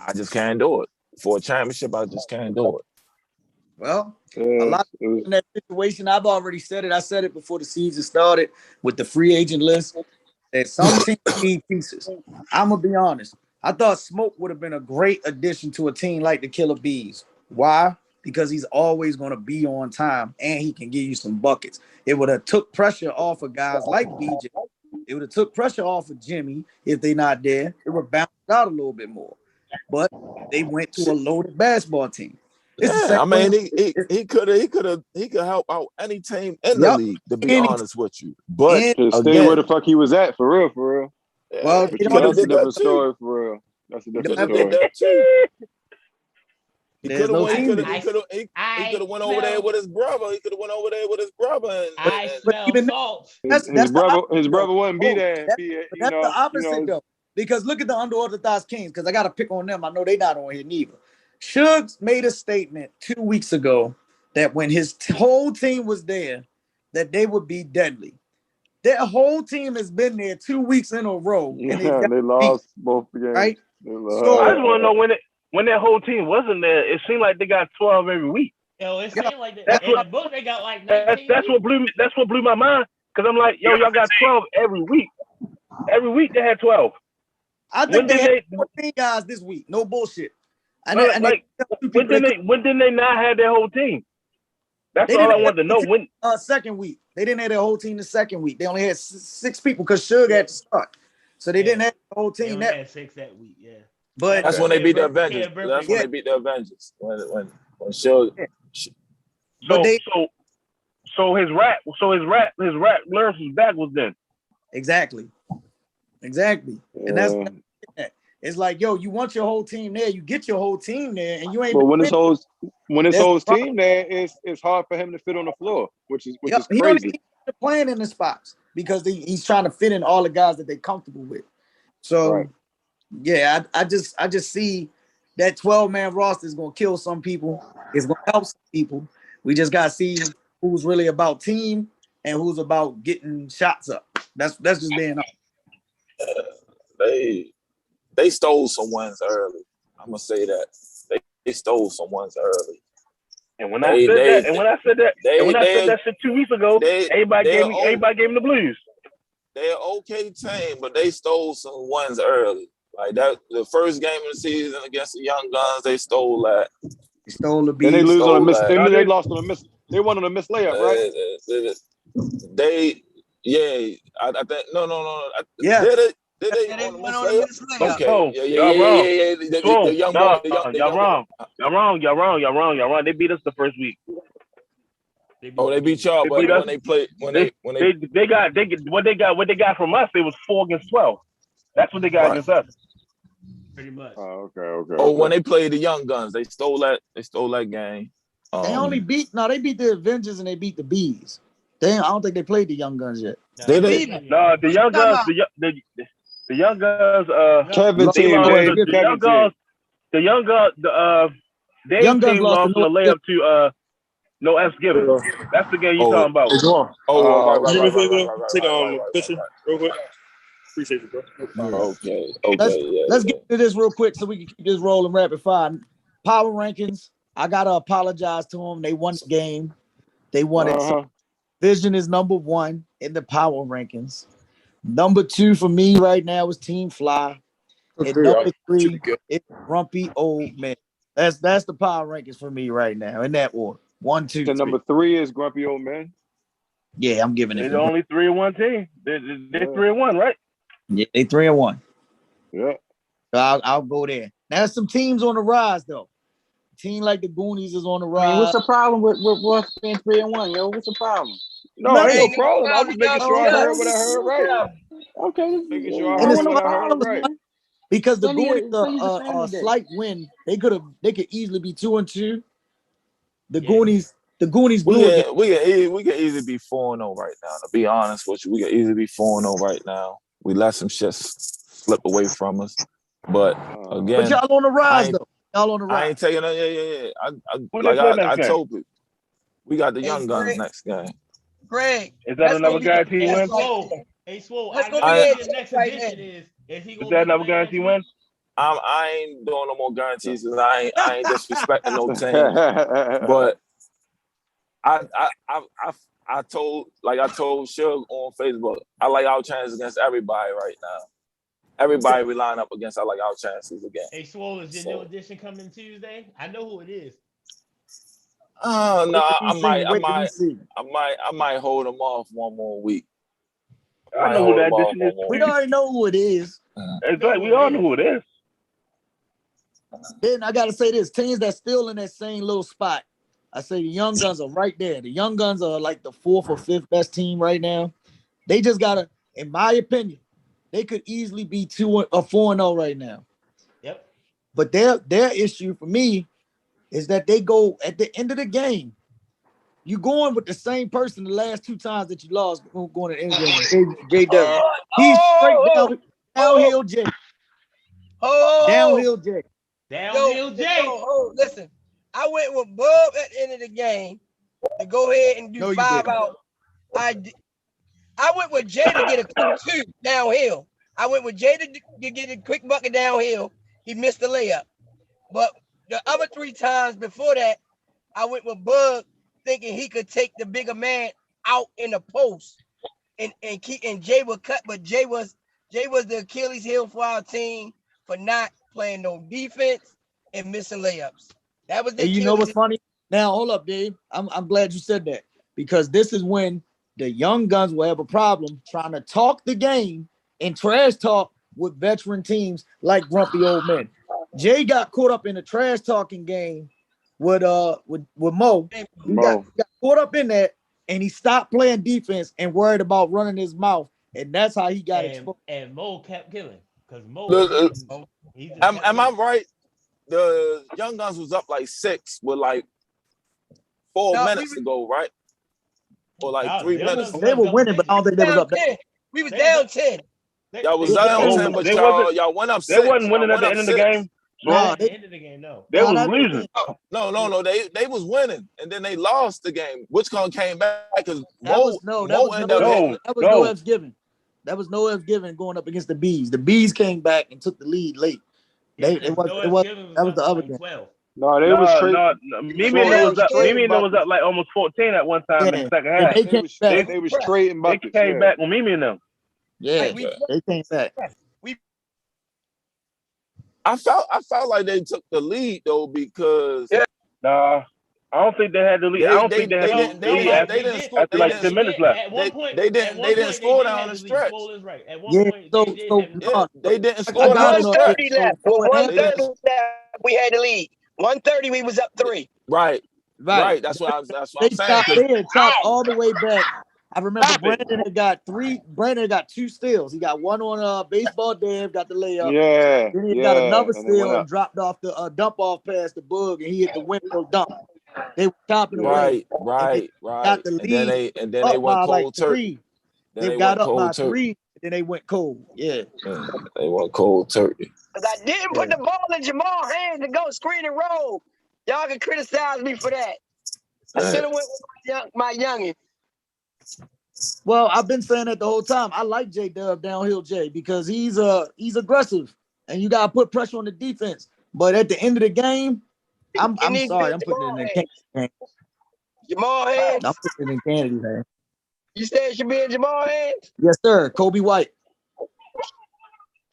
I just can't do it. For a championship, I just can't do it. Well, a lot in that situation, I've already said it. I said it before the season started with the free agent list, that some teams need pieces. I'm going to be honest. I thought Smoke would have been a great addition to a team like the Killer Bees. Why? Because he's always going to be on time and he can give you some buckets. It would have took pressure off of guys like BJ. It would have took pressure off of Jimmy if they're not there. It would bounce out a little bit more. But they went to a loaded basketball team. I mean, he could help out any team in the league, to be honest with you. But stay where the fuck he was at, for real. Well, that's a different story, for real. That's a different story. He could have went over there with his brother. He could have went over there with his brother. I smell salt. His brother wouldn't be there. That's the opposite, though. Because look at the Unorthodox Kings, because I got to pick on them. I know they're not on here neither. Suggs made a statement 2 weeks ago that when his whole team was there, that they would be deadly. Their whole team has been there 2 weeks in a row. And they lost both the games. Right? So I just want to know when that whole team wasn't there, it seemed like they got 12 every week. Yo, it seemed like in the book they got like 19. That's what blew my mind. Because I'm like, y'all got 12 every week. Every week they had 12. I think they had 14 guys this week. No bullshit. When didn't they not have their whole team? That's all I wanted to know. When second week. They didn't have their whole team the second week. They only had 6 people because Suge had to start. So they didn't have the whole team. They only had 6 that week, But that's when they beat the Avengers. That's when they beat the Avengers. When Suge. So his rap lyrics was backwards then. Exactly. And that's it's like, yo, you want your whole team there, you get your whole team there, and you ain't. But when his whole team there, it's hard for him to fit on the floor, which is crazy. He's playing in the spots because he's trying to fit in all the guys that they're comfortable with. So, yeah, I just see that 12-man roster is gonna kill some people. It's gonna help some people. We just gotta see who's really about team and who's about getting shots up. That's just being honest. They stole some wins early. I'm gonna say that they stole some wins early. And when I said that shit 2 weeks ago, everybody gave me the blues. They're an okay team, but they stole some wins early. Like that, the first game of the season against the Young Guns, they stole that. They stole the beat. Then they lose on a miss. They lost on a miss. They won on a missed layup, right? I think no. Yeah. Did they went on a missed layup? Okay. Y'all wrong. They beat us the first week. They beat y'all, but when they played, what they got from us, it was 4 against 12. That's what they got against us. Pretty much. Oh, okay. When they played the Young Guns, they stole that game. They only beat the Avengers and they beat the Bees. I don't think they played the Young Guns yet. Did they? No, the Young Guns, the Young Guns, Kevin team, the Young Guns, they team lost on the layup to no F's given. That's the game you're talking about. Take on picture real quick. Appreciate you, bro. Okay. Let's get to this real quick so we can keep this rolling rapid fire. Power rankings. I gotta apologize to them. They won the game. They won it. So Vision is number 1 in the power rankings. Number 2 for me right now is Team Fly. And number 3 is Grumpy Old Man. That's the power rankings for me right now in that order. 1, 2, 3. So number 3 is Grumpy Old Man. Yeah, I'm giving it. They're only 3-1 team. They're 3-1, right? Yeah, they 3-1. Yeah. So I'll go there. Now some teams on the rise though. A team like the Goonies is on the rise. I mean, what's the problem with us being 3-1, yo? What's the problem? No, ain't no problem. I was making sure I heard what I heard right. Okay, making sure I heard what I heard right. Because the Goonies are a slight win. They could easily be 2-2. The Goonies blew we can easily be 4-0 right now. To be honest with you, we can easily be 4-0 right now. We let some shit slip away from us. But again, but y'all on the rise though. Y'all on the rise. I ain't taking it. I told you, we got the young guns next game. Greg, is that another guarantee win? Hey, Swole. That's gonna I be the next edition is he that another guarantee win? I ain't doing no more guarantees because I ain't disrespecting no team. But I told Suge on Facebook, I like our chances against everybody right now. Everybody we line up against, I like our chances again. Hey, Swole, is your new edition coming Tuesday? I know who it is. No, I might hold them off one more week. I know who that edition is. We already know who it is. Exactly, we all know who it is. Then I gotta say this: teams that's still in that same little spot. I say the Young Guns are right there. The Young Guns are like the 4th or 5th best team right now. They just gotta, in my opinion, they could easily be 2 or 4-0 right now. Yep. But their issue for me is that they go at the end of the game. You going with the same person the last 2 times that you lost going to the end of the game. J-W. He's straight downhill J. Downhill J. Downhill J. Listen, I went with Bub at the end of the game to go ahead and do 5 out. I went with Jay to get a quick 2 downhill. I went with Jay to get a quick bucket downhill. He missed the layup. But the other 3 times before that, I went with Bug thinking he could take the bigger man out in the post and Jay would cut, but Jay was the Achilles heel for our team for not playing no defense and missing layups. That was the And you know what's funny? Now hold up, Dave. I'm glad you said that because this is when the Young Guns will have a problem trying to talk the game and trash talk with veteran teams like Grumpy Old Men. Jay got caught up in a trash talking game with Mo. He got caught up in that, and he stopped playing defense and worried about running his mouth, and that's how he got exposed. And Mo kept killing because Mo. Am I right? The Young Guns was up like 6 with like 4 minutes to go, right? Or like 3 minutes. They were winning, but I don't think they was up there. We was down 10. Y'all was down 10, but y'all went up 6. They wasn't winning at the end of the game. No, at the end of the game, no. They was losing. No. They was winning, and then they lost the game. Which came back because that was no F's given. That was no F's given going up against the Bees. The Bees came back and took the lead late. That was the other game. 12. No, they was straight. Mimi was up like almost 14 at one time in the second half. They was straight in buckets. They came back with Mimi and them. Yeah, they came back. I felt like they took the lead though because nah, I don't think they had the lead. I don't think they had the lead after like 10 minutes left. At one point, they didn't score down the stretch. Is right. At one point, they didn't score down the stretch. 130 left. 130 left. We had the lead. 130, we was up 3. Right. That's what I'm saying. They chopped all the way back. I remember Brandon had got 3. Brandon got 2 steals. He got one on baseball Dave, got the layup. Yeah. Then he got another steal and dropped off the dump off pass the Bug, and he hit the window dunk. They were chopping away. Right. Got the lead. And then they went cold turkey. They got up by 3, and then they went cold. Yeah. They went cold turkey. Because I didn't put the ball in Jamal's hands to go screen and roll. Y'all can criticize me for that. I should have went with my youngin. Well, I've been saying that the whole time. I like J-Dub, downhill J, because he's aggressive, and you gotta put pressure on the defense. But at the end of the game, I'm sorry, I'm putting it in Kennedy's hands. Jamal hands. I'm putting it in Kennedy's hands. You said it should be in Jamal hands? Yes, sir. Kobe White.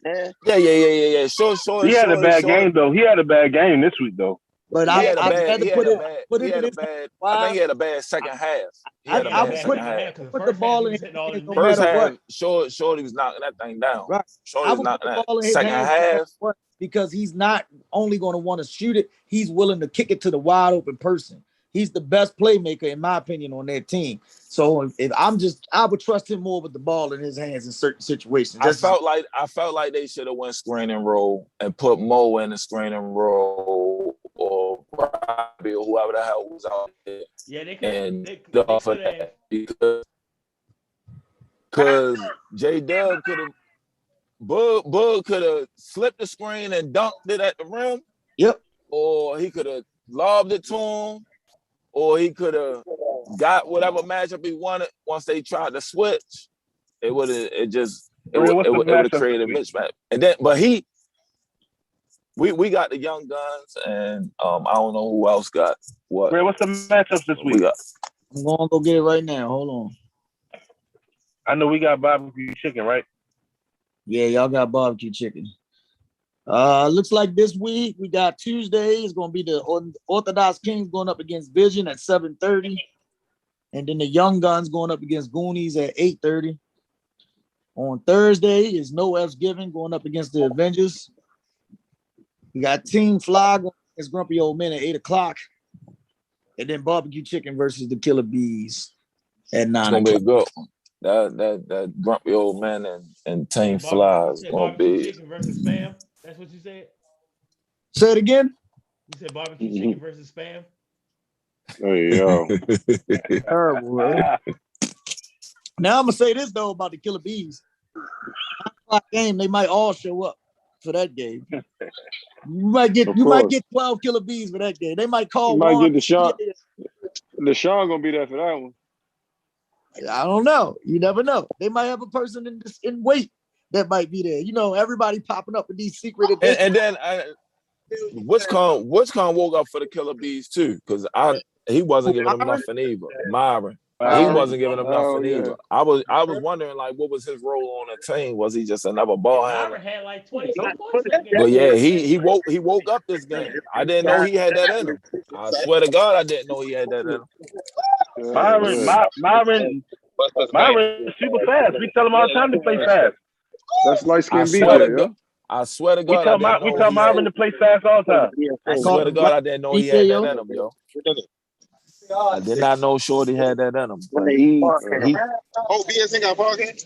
Yeah. Sure. He had a bad game though. He had a bad game this week though. But He had a I'd bad. rather He put had a it bad. put He it in had a his bad. I think hands. he had a bad second half. He had a I bad would second put half. put the ball in his hands no First matter half, what. Shorty was knocking that thing down. Right. Shorty I was would put knocking the that. ball in his Second hands no matter half, what, because he's not only going to want to shoot it, he's willing to kick it to the wide open person. He's the best playmaker, in my opinion, on that team. So if I would trust him more with the ball in his hands in certain situations. I felt like they should have went screen and roll and put Mo in the screen and roll or Robbie or whoever the hell was out there. Yeah, they could. And They off of could that have. because J Dub could have Bug could have slipped the screen and dunked it at the rim. Yep. Or he could have lobbed it to him. Or he could have got whatever matchup he wanted. Once they tried to switch, it would have created a mismatch. And then, but we got the young guns, and I don't know who else got what. Ray, what's the matchups this week? I'm gonna go get it right now. Hold on. I know we got barbecue chicken, right? Yeah, y'all got barbecue chicken. Looks like this week we got Tuesday is going to be the Orthodox Kings going up against Vision at 7:30, and then the Young Guns going up against Goonies at 8:30. On Thursday is No F's Given going up against the Avengers. We got Team Fly going against Grumpy Old Men at 8:00, and then Barbecue Chicken versus the Killer Bees at 9:00. It's gonna be a good one. That Grumpy Old Man and Team Fly is gonna be. Chicken versus Spam. That's what you said? Say it again. You said barbecue chicken versus Spam? There you go. Terrible, right? Now I'm gonna say this though about the Killer Bees. Game, they might all show up for that game. You might get 12 Killer Bees for that game. They might call. You might get Deshaun. Deshaun gonna be there for that one. I don't know. You never know. They might have a person in wait that might be there. You know, everybody popping up with these secret editions. And then WhatchCon woke up for the Killer Bees too, because he wasn't giving them nothing either. Myron. He wasn't giving them nothing either. I was wondering like what was his role on the team? Was he just another ball handler? Had like 20 points. But yeah, he woke up this game. I didn't know he had that in him. I swear to God, I didn't know he had that in him. Myron super fast. We tell him all the time to play fast. That's light skin BJ. I swear to God, we tell Myron to play fast all the time. I swear to God, I didn't know he had that in him, yo. I did not know Shorty had that in him. BSN got parking.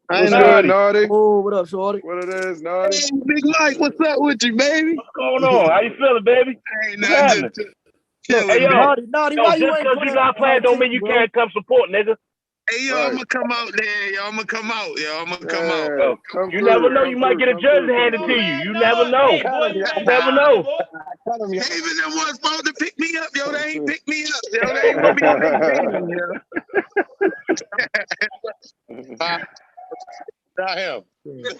What's good, Naughty? Oh, what up, Shorty? What it is, Naughty? Hey, Big Mike, what's up with you, baby? What's going on? How you feeling, baby? Hey, nothing. Hey, yo, Naughty, why you ain't because you not playing don't mean you can't come support, nigga. Hey, yo, I'm gonna come out there, yo. I'm gonna come out. You never know. You might get a jersey handed to you. You never know. You never know. David them was supposed to pick me up, yo. They ain't pick me up, yo. They ain't gonna be on that team, Not him.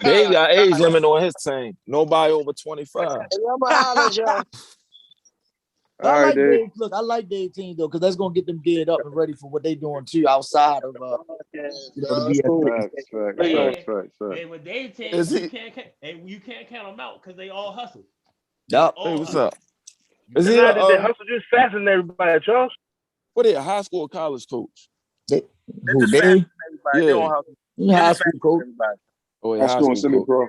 They got age limit on his team. Nobody over 25. Hey, I'm gonna holler at y'all. I like Dave team though, because that's gonna get them geared up and ready for what they doing too outside of the BSN. Hey, with Dave team, you can't count them out because they all hustle. Yep. Hey, what's up? Is he they hustle just faster than everybody, Charles? What are you, a high school or college coach? Dave? Yeah. High school coach. Oh, high school and semi-pro.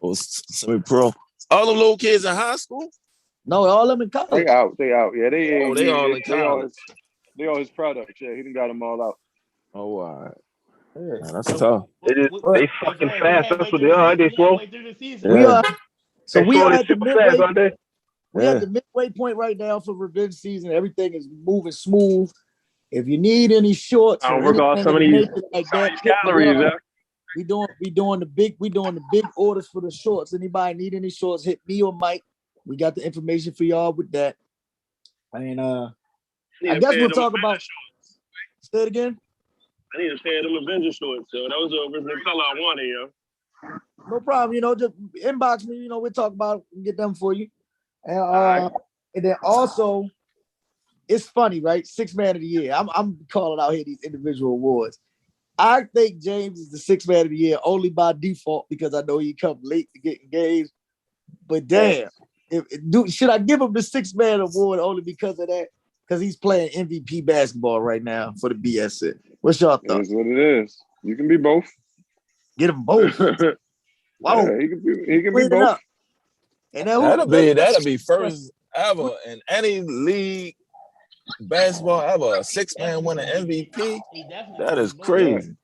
Oh, semi-pro. All the little kids in high school? No, all of them in college. They out. Yeah, they all in college. They all his products. Yeah, he done got them all out. Oh, all right. Yeah, that's tough. They fucking fast. That's what they are. They slow. We are. So we are at the midway. We're at the midway point right now for revenge season. Everything is moving smooth. If you need any shorts, I don't work on some of these calories. We doing the big orders for the shorts. Anybody need any shorts? Hit me or Mike. We got the information for y'all with that. And I guess we'll talk about. Say it again. I need a pair of them Avenger shorts. So that was the original color I wanted, yo. No problem. Just inbox me. We'll talk about it and get them for you. And and then also, it's funny, right? 6th man of the year. I'm calling out here these individual awards. I think James is the sixth man of the year only by default because I know he come late to get engaged. But damn, should I give him the sixth man award only because of that? Because he's playing MVP basketball right now for the BSN. What's your thought? It is what it is. You can be both. Get them both. Wow, yeah, he can be both. Up. And that'll be first ever in any league basketball ever. A six-man winning MVP. That is crazy.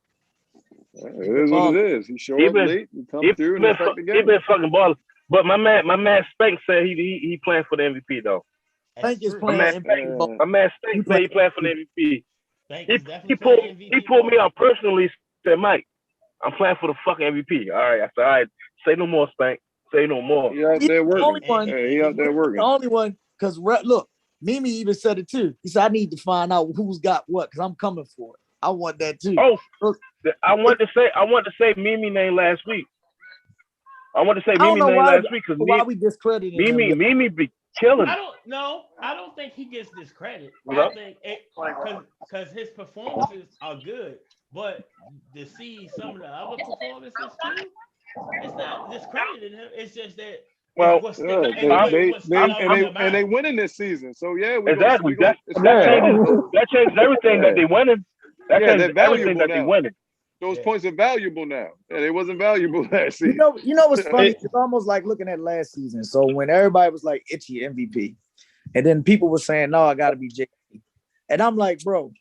Yeah, it is what it is. He showed up late and come through and affect the game. He been fucking balling. But my man Spank said he playing for the MVP though. Spank is playing MVP. My man Spank said he playing for the MVP. He pulled me out personally. Said, Mike, I'm playing for the fucking MVP. All right, I said, all right, say no more, Spank. Say no more. He out there working. He out there working. The only one, because look, Mimi even said it too. He said, I need to find out who's got what, because I'm coming for it. I want that too. Oh, I want to say Mimi name last week. I want to say Mimi name last week because why we discrediting Mimi be killing. I don't think he gets discredit. I think because his performances are good, but to see some of the other performances too, it's not discrediting him. It's just that. Well, they winning this season, so yeah, exactly. That changes everything that they winning. That changes everything that they winning. Those points are valuable now. Yeah, they wasn't valuable last season. You know what's funny? It's almost like looking at last season. So when everybody was like Itchy MVP, and then people were saying, no, I gotta be JP. And I'm like, bro,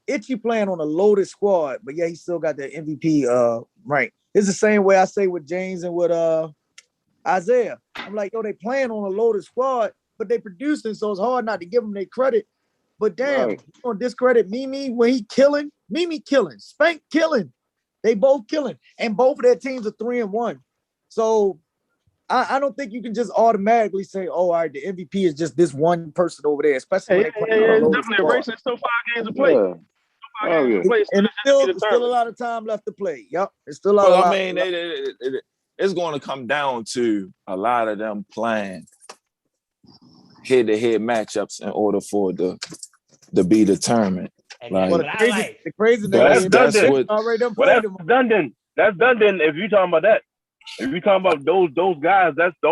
Itchy playing on a loaded squad, but yeah, he still got the MVP rank. It's the same way I say with James and with Isaiah. I'm like, yo, they playing on a loaded squad, but they producing, so it's hard not to give them their credit. But damn, you don't discredit Mimi when he killing, Mimi killing, Spank killing. They both killing, and both of their teams are 3-1. So I don't think you can just automatically say, "Oh, all right, the MVP is just this one person over there." Especially when it's definitely a race. There's still 5 games to play. And still a lot of time left to play. Yep, it's still a lot. Well, I mean, it's going to come down to a lot of them playing head-to-head matchups in order for it to be determined. Like, the crazy thing that's Dundon. That's Dundon. If you talking about that, if you talking about those guys, that's the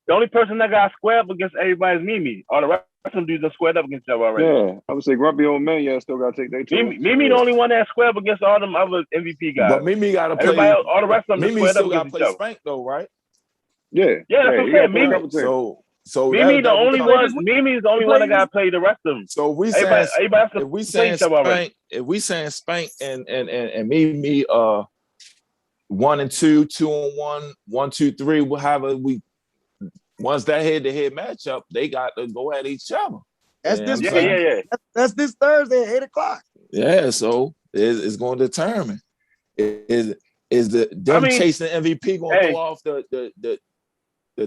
only person that got squared up against everybody's Mimi. All the rest of them dudes are squared up against each other already. Yeah, I would say grumpy old man. Yeah, still got to take their turn. Mimi the only one that squared up against all them other MVP guys. But Mimi got to play. All the rest of them Mimi still got to play Spank though, right? Yeah, that's what I'm saying. Mimi. So Mimi the only one. Mimi's the only one that got to play the rest of them. So we saying Spank and Mimi 1 and 2, 2 and 1, 1, 2, 3. However we once that head-to-head matchup, they got to go at each other. That's That's this Thursday at 8:00. Yeah, so it's going to determine is chasing MVP going to go off the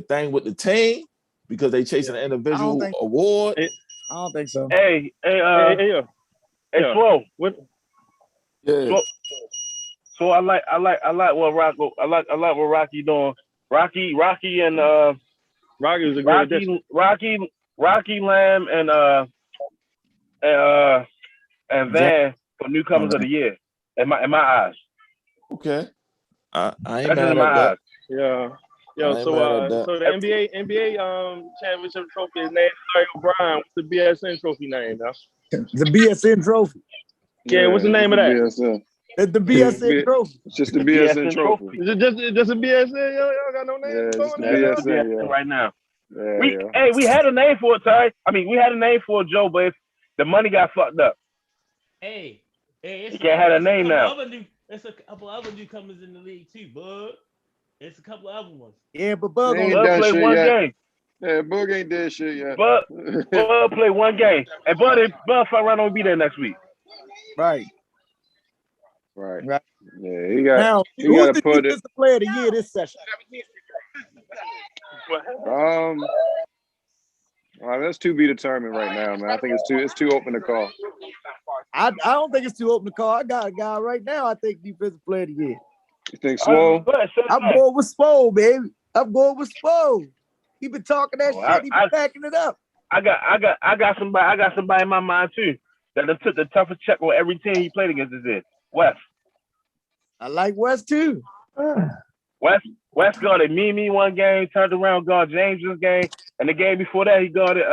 thing with the team because they chasing an individual award. I don't think so. Hey, Slow. Yeah. So I like what Rocky doing. Rocky and Rocky was a great addition. Rocky Lamb and Van for newcomers of the year in my eyes. Okay. I ain't mad at that. Yeah. So the NBA championship trophy is named Larry O'Brien. What's the BSN trophy name now? The BSN trophy. Yeah, what's the name of that? BSN. The BSN trophy. It's just the BSN trophy. Is it just a BSN? Y'all got no name? Yeah, just the BSN right now. Yeah, we had a name for it, Ty. I mean, we had a name for it, Joe, but if the money got fucked up. Hey, you can't have a name now. There's a couple other newcomers in the league too, Bug. It's a couple other ones. Yeah, but Bug play one game. Yeah, Bug ain't did shit yet. Bug play one game. And Bud fight around will be there next week. Right. Yeah, he got. Now, who's the defensive player of the year this session? Well, that's to be determined right now, man. I think it's too open to call. I don't think it's too open to call. I got a guy right now. I think defensive player of the year. You think Swole? I'm going with Swole, baby. I'm going with Swole. He been talking that shit. He been backing it up. I got somebody in my mind too that took the toughest check on every team he played against this year. West. I like West too. West guarded Mimi one game, turned around guard James this game, and the game before that he guarded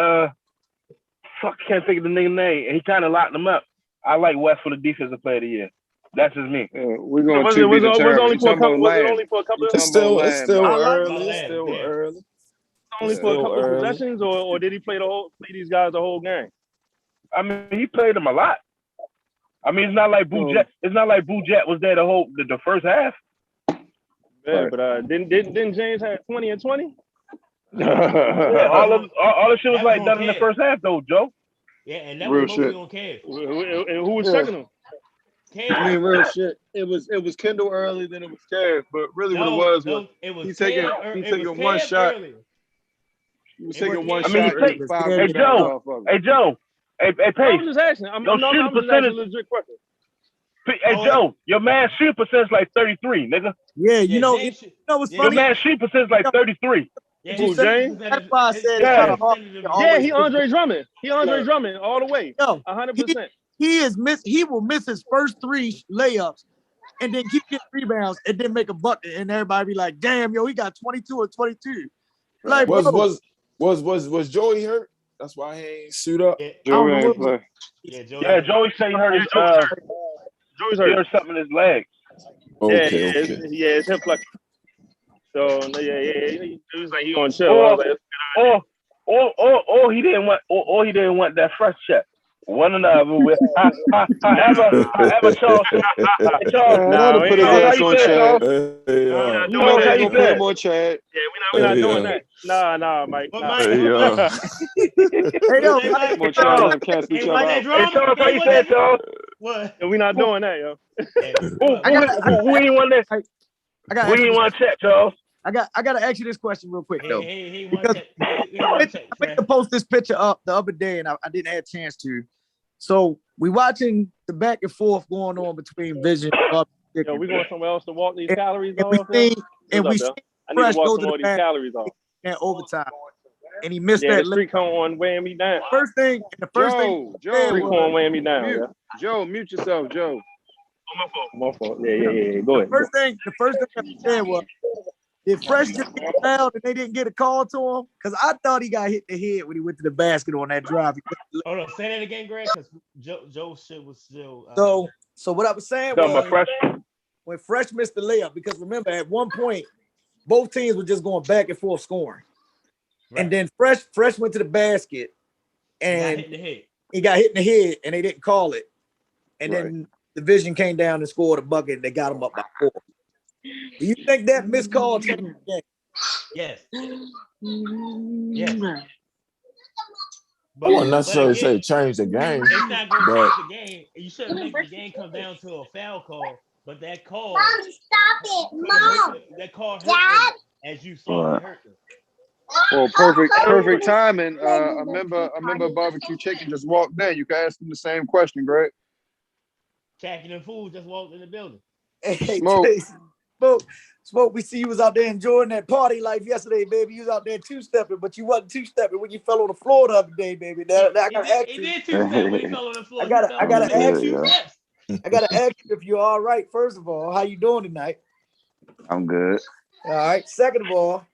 can't think of the nigga name, and he kind of locked him up. I like West for the defensive player of the year. That's just me. We're going to be determined. Was it only for a couple? It's still early. It's still Only for a couple of possessions, or did he play these guys the whole game? I mean, he played them a lot. I mean, it's not like Boo Jet. It's not like Boo Jet was there the first half. Yeah, but didn't James have 20 and 20? Yeah, all the shit was like done in the first half though, Joe. Yeah, and that was mostly on Cavs. Who was checking him? I mean, real shit. It was Kendall early, then it was Cavs, but really what it was he's taking one shot. He was taking one shot. Hey Joe. Hey Pace. I'm just asking. I'm just asking a legit question. Hey Joe, your man shoot percentage like 33, nigga. Yeah, you know what's funny? Your man shoot percentage like 33. Yeah, James? That's why I said he Andre Drummond. He Andre Drummond all the way. 100%. He will miss his first 3 layups and then keep getting rebounds and then make a bucket, and everybody be like, damn, yo, he got 22 or 22. Like, was Joey hurt? That's why he ain't suit up. Joey ain't play. Joey said he hurt his Joey's hurt something in his leg. Okay. It's hip flexion. So it was like he on chill. Or he didn't want that fresh check. One another with however Charles. Nah, put his ass on Chad. We're put him on Chad. Yeah, we're not doing that. Nah, Mike. Hey, yo, come on, Chad. Can't speak Hey, Charles, how you said, Charles? What? We're not doing that, yo. Who ain't want this? We ain't want to check, Charles. I got to ask you this question real quick though. I meant to post this picture up the other day, and I didn't have a chance to. So we watching the back and forth going on between Vision. Yo, we going somewhere else to walk these calories off. We see I need to walk some more of these calories off. And overtime, and he missed that. The street cone on weighing me down. Joe, street cone weighing me down. Joe, mute yourself, Joe. My fault. Yeah. Go ahead. The first thing I said was, did Fresh just get fouled and they didn't get a call to him? Because I thought he got hit in the head when he went to the basket on that drive. Hold on, say that again, Greg, because Joe's shit was still. So what I was saying was, when Fresh missed the layup, because remember at one point, both teams were just going back and forth scoring. Right. And then Fresh went to the basket and he got hit in the head and they didn't call it. And then the Vision came down and scored a bucket and they got him up by 4. Do you think that missed call changed the game? Yes. I wouldn't necessarily say change the game. It's not going to change the game. You shouldn't make the game come down to a foul call, but that call. Mom, stop it, Mom. That call hurt them, as you saw it hurt them. Well, perfect timing. I remember Barbecue Chicken just walked in. You can ask him the same question, Greg. Chacking and Food just walked in the building. Hey, Smoke, we see you was out there enjoying that party life yesterday, baby. You was out there two-stepping, but you wasn't two-stepping when you fell on the floor the other day, baby. I gotta ask you. He did two-step when he fell on the floor. I gotta ask you. I gotta ask you if you're all right. First of all, how you doing tonight? I'm good. All right. Second of all,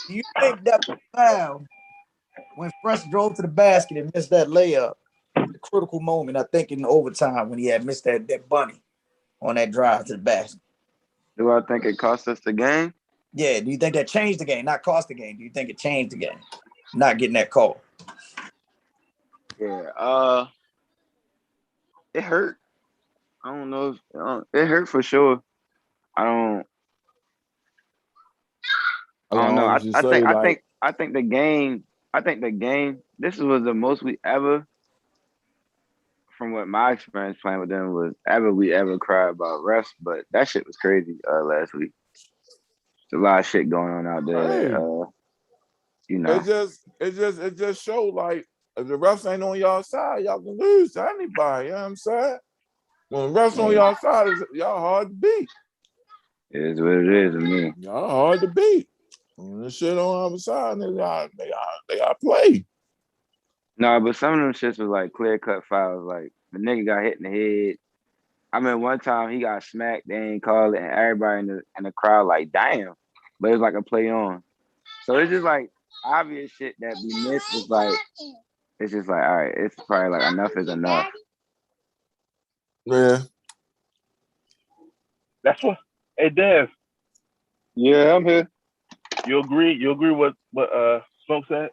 do you think that was foul when Fresh drove to the basket and missed that layup? The critical moment, I think, in overtime when he had missed that bunny on that drive to the basket. Do I think it cost us the game? Yeah. Do you think that changed the game, not cost the game? Do you think it changed the game, not getting that call? Yeah. It hurt. I don't know. It hurt for sure. I don't know. I think the game. This was the most we ever, from what my experience playing with them was, we ever cried about refs. But that shit was crazy last week. There's a lot of shit going on out there. It just showed like if the refs ain't on y'all side, y'all can lose to anybody. You know what I'm saying? When refs on y'all side, y'all hard to beat. It is what it is to me. Y'all hard to beat. When the shit on our side, they got play. No, but some of them shits was like clear cut fouls. Like the nigga got hit in the head. I mean, one time he got smacked, they ain't call it, and everybody in the crowd like, damn. But it was like a play on. So it's just like obvious shit that we missed. Is like it's just like, all right, it's probably like enough is enough. Yeah. That's what. Hey, Dev. Yeah, I'm here. You agree? You agree with what Smoke said?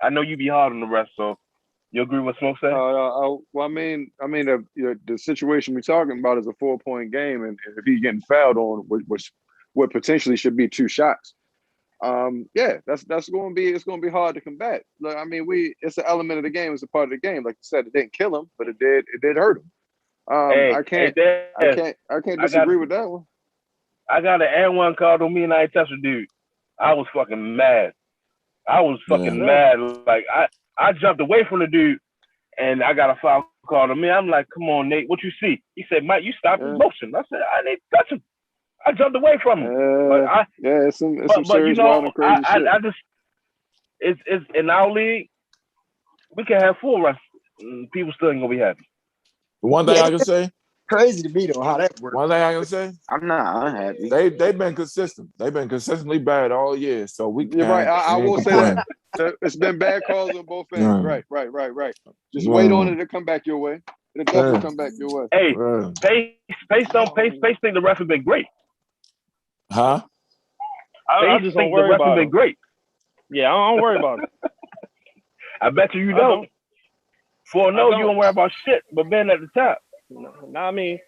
I know you be hard on the rest, so you agree with Smoke said? Well, I mean, the situation we're talking about is a 4-point game, and if he's getting fouled on, which what potentially should be 2 shots. Yeah, that's going to be hard to combat. Look, I mean, it's an element of the game. It's a part of the game. Like you said, it didn't kill him, but it did hurt him. I can't disagree with that one. I got an N1 called on me and I ain't touched a dude. I was fucking mad. I was fucking mad. Like I jumped away from the dude and I got a foul called on me. I'm like, come on, Nate, what you see? He said, Mike, you stopped his motion. I said, I didn't touch him. I jumped away from him. It's some serious wild and crazy shit. I just it's in our league, we can have full rest. People still ain't gonna be happy. One thing I can say, crazy to me though how that works. One thing I can say, I'm not unhappy. They've been consistent. They've been consistently bad all year. So we can't. You're right. I will complain. say that it's been bad calls on both ends. Yeah. Right. Just wait on it to come back your way. It'll definitely come back your way. Hey, Pace think the ref has been great. Huh? I just don't worry about it. Been great. Yeah, I don't worry about it. I bet you don't. For no, you don't worry about shit, but being at the top. No, I mean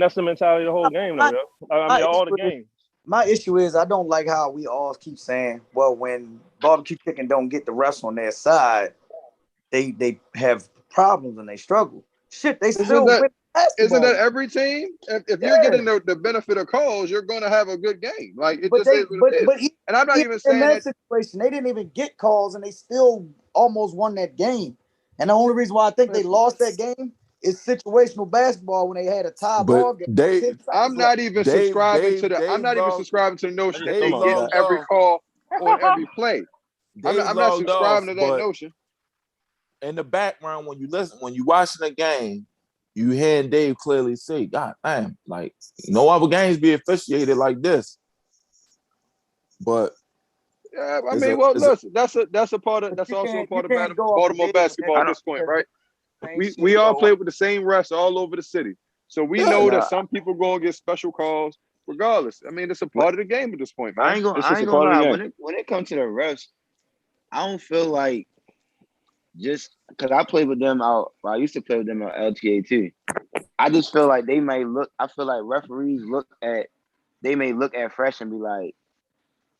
that's the mentality of the whole game, though. I mean, all the games. My issue is I don't like how we all keep saying, well, when barbecue chicken don't get the refs on their side, they have problems and they struggle. Shit, they still win. Isn't that every team? If you're getting the benefit of calls, you're going to have a good game. Like it just is what it is. And I'm not even saying that situation. They didn't even get calls, and they still almost won that game. And the only reason why I think they lost that game is situational basketball when they had a tie ball game. I'm not even subscribing to the notion that they get every call on every play. I'm not subscribing to that notion. In the background, when you watching the game, you hearing Dave clearly say, God damn, like no other games be officiated like this. But yeah, I mean, listen, that's also a part of Baltimore basketball at this point, right? We all play with the same refs all over the city. So we know that some people gonna get special calls regardless. I mean, it's a part of the game at this point, man. I ain't gonna lie. When it comes to the refs, I don't feel like just because I played with them out. Well, I used to play with them on LTA too. I just feel like they may look. I feel like referees may look at Fresh and be like,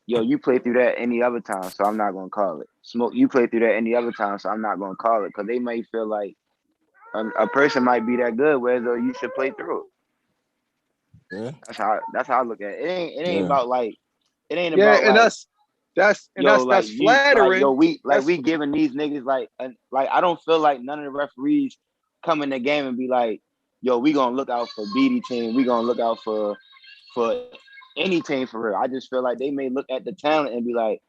"Yo, you play through that any other time, so I'm not gonna call it." Smoke, you play through that any other time, so I'm not gonna call it, because they may feel like a person might be that good, whereas though you should play through it. Yeah. That's how I look at it. It ain't about like it ain't yeah, about and like, that's flattering. We giving these niggas like I don't feel like none of the referees come in the game and be like, yo, we gonna look out for BD team, we gonna look out for any team for real. I just feel like they may look at the talent and be like,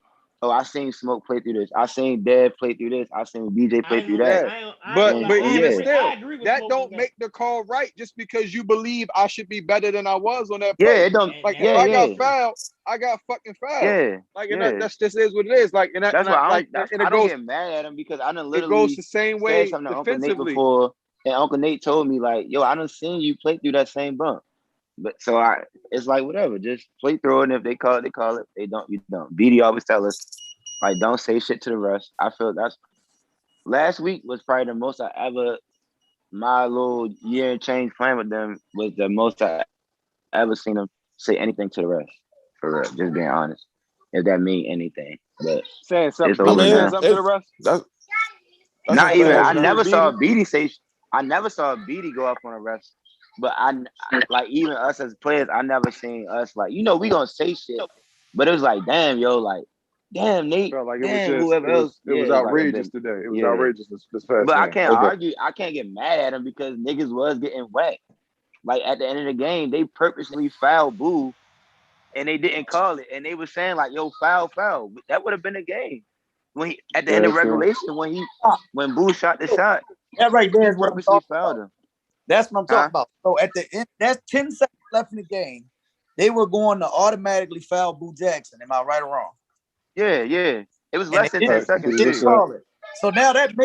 oh, I seen Smoke play through this, I seen Dev play through this, I seen BJ play through that. But even still, that don't make the call right just because you believe I should be better than I was on that play. Yeah, it don't. Like if I got fouled, I got fucking fouled. Yeah, like and that's just is what it is. Like and that's why I don't get mad at him, because I done literally it goes the same way said something to defensively. Uncle Nate before, and Uncle Nate told me like, yo, I done seen you play through that same bump. But so it's like whatever, just play through it, and if they call it, they call it. They don't, you don't. BD always tell us, like, don't say shit to the refs. I feel that's last week was probably the most I ever, my little year and change playing with them was the most I ever seen them say anything to the refs. For real, just being honest. If that mean anything. But saying something, to the refs. Not even. I never saw BD go up on a refs. But I like, even us as players, I never seen us like, we gonna say shit, but it was like, damn, yo, like, damn, Nate, like damn, whoever else. It was outrageous today. It was outrageous this past. But I can't argue. I can't get mad at him because niggas was getting whacked. Like at the end of the game, they purposely fouled Boo, and they didn't call it, and they were saying like, yo, foul. That would have been a game. When at the end of regulation, when Boo shot the shot, that right there is what I'm talking about. Him. That's what I'm talking about. So at the end, that's 10 seconds left in the game. They were going to automatically foul Boo Jackson. Am I right or wrong? Yeah. It was less than 10 seconds Didn't too. call it. So now that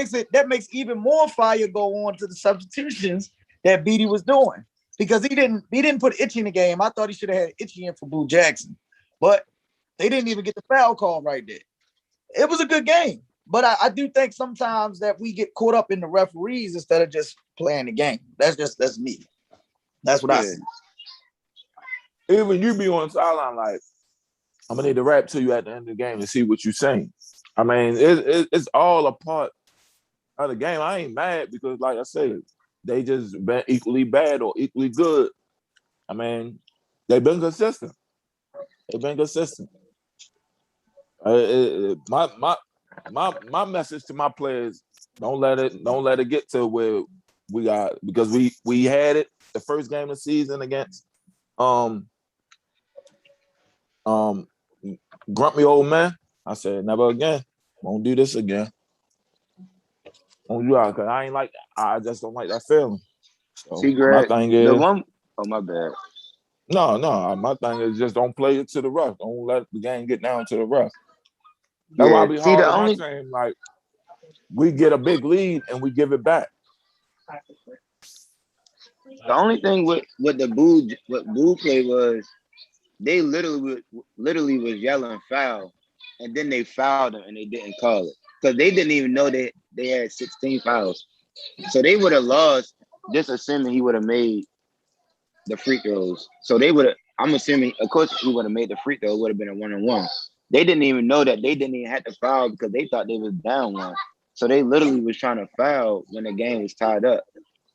makes even more fire go on to the substitutions that Beatty was doing, because he didn't put Itchy in the game. I thought he should have had Itchy in for Boo Jackson, but they didn't even get the foul call right there. It was a good game, but I do think sometimes that we get caught up in the referees instead of just playing the game. That's me. That's what I see. Even you be on the sideline like, I'm gonna need to rap to you at the end of the game and see what you're saying. I mean, it's all a part of the game. I ain't mad because, like I said, they just been equally bad or equally good. I mean, they've been consistent. My message to my players: don't let it get to where we got, because we had it the first game of the season against grumpy old man. I said, never again. Won't do this again. Won't do that, because I just don't like that feeling. So See, Greg, my thing is, oh, my bad. No, my thing is just don't play it to the rough. Don't let the game get down to the rough. That's why I be hard on my team. Like, we get a big lead and we give it back. The only thing with the Boo play was they literally was yelling foul, and then they fouled him and they didn't call it because they didn't even know that they had 16 fouls. So they would have lost, just assuming he would have made the free throws. So they would have, I'm assuming, of course, he would have made the free throw. It would have been a 1-on-1. They didn't even know that they didn't even have to foul because they thought they was down one. So they literally was trying to foul when the game was tied up.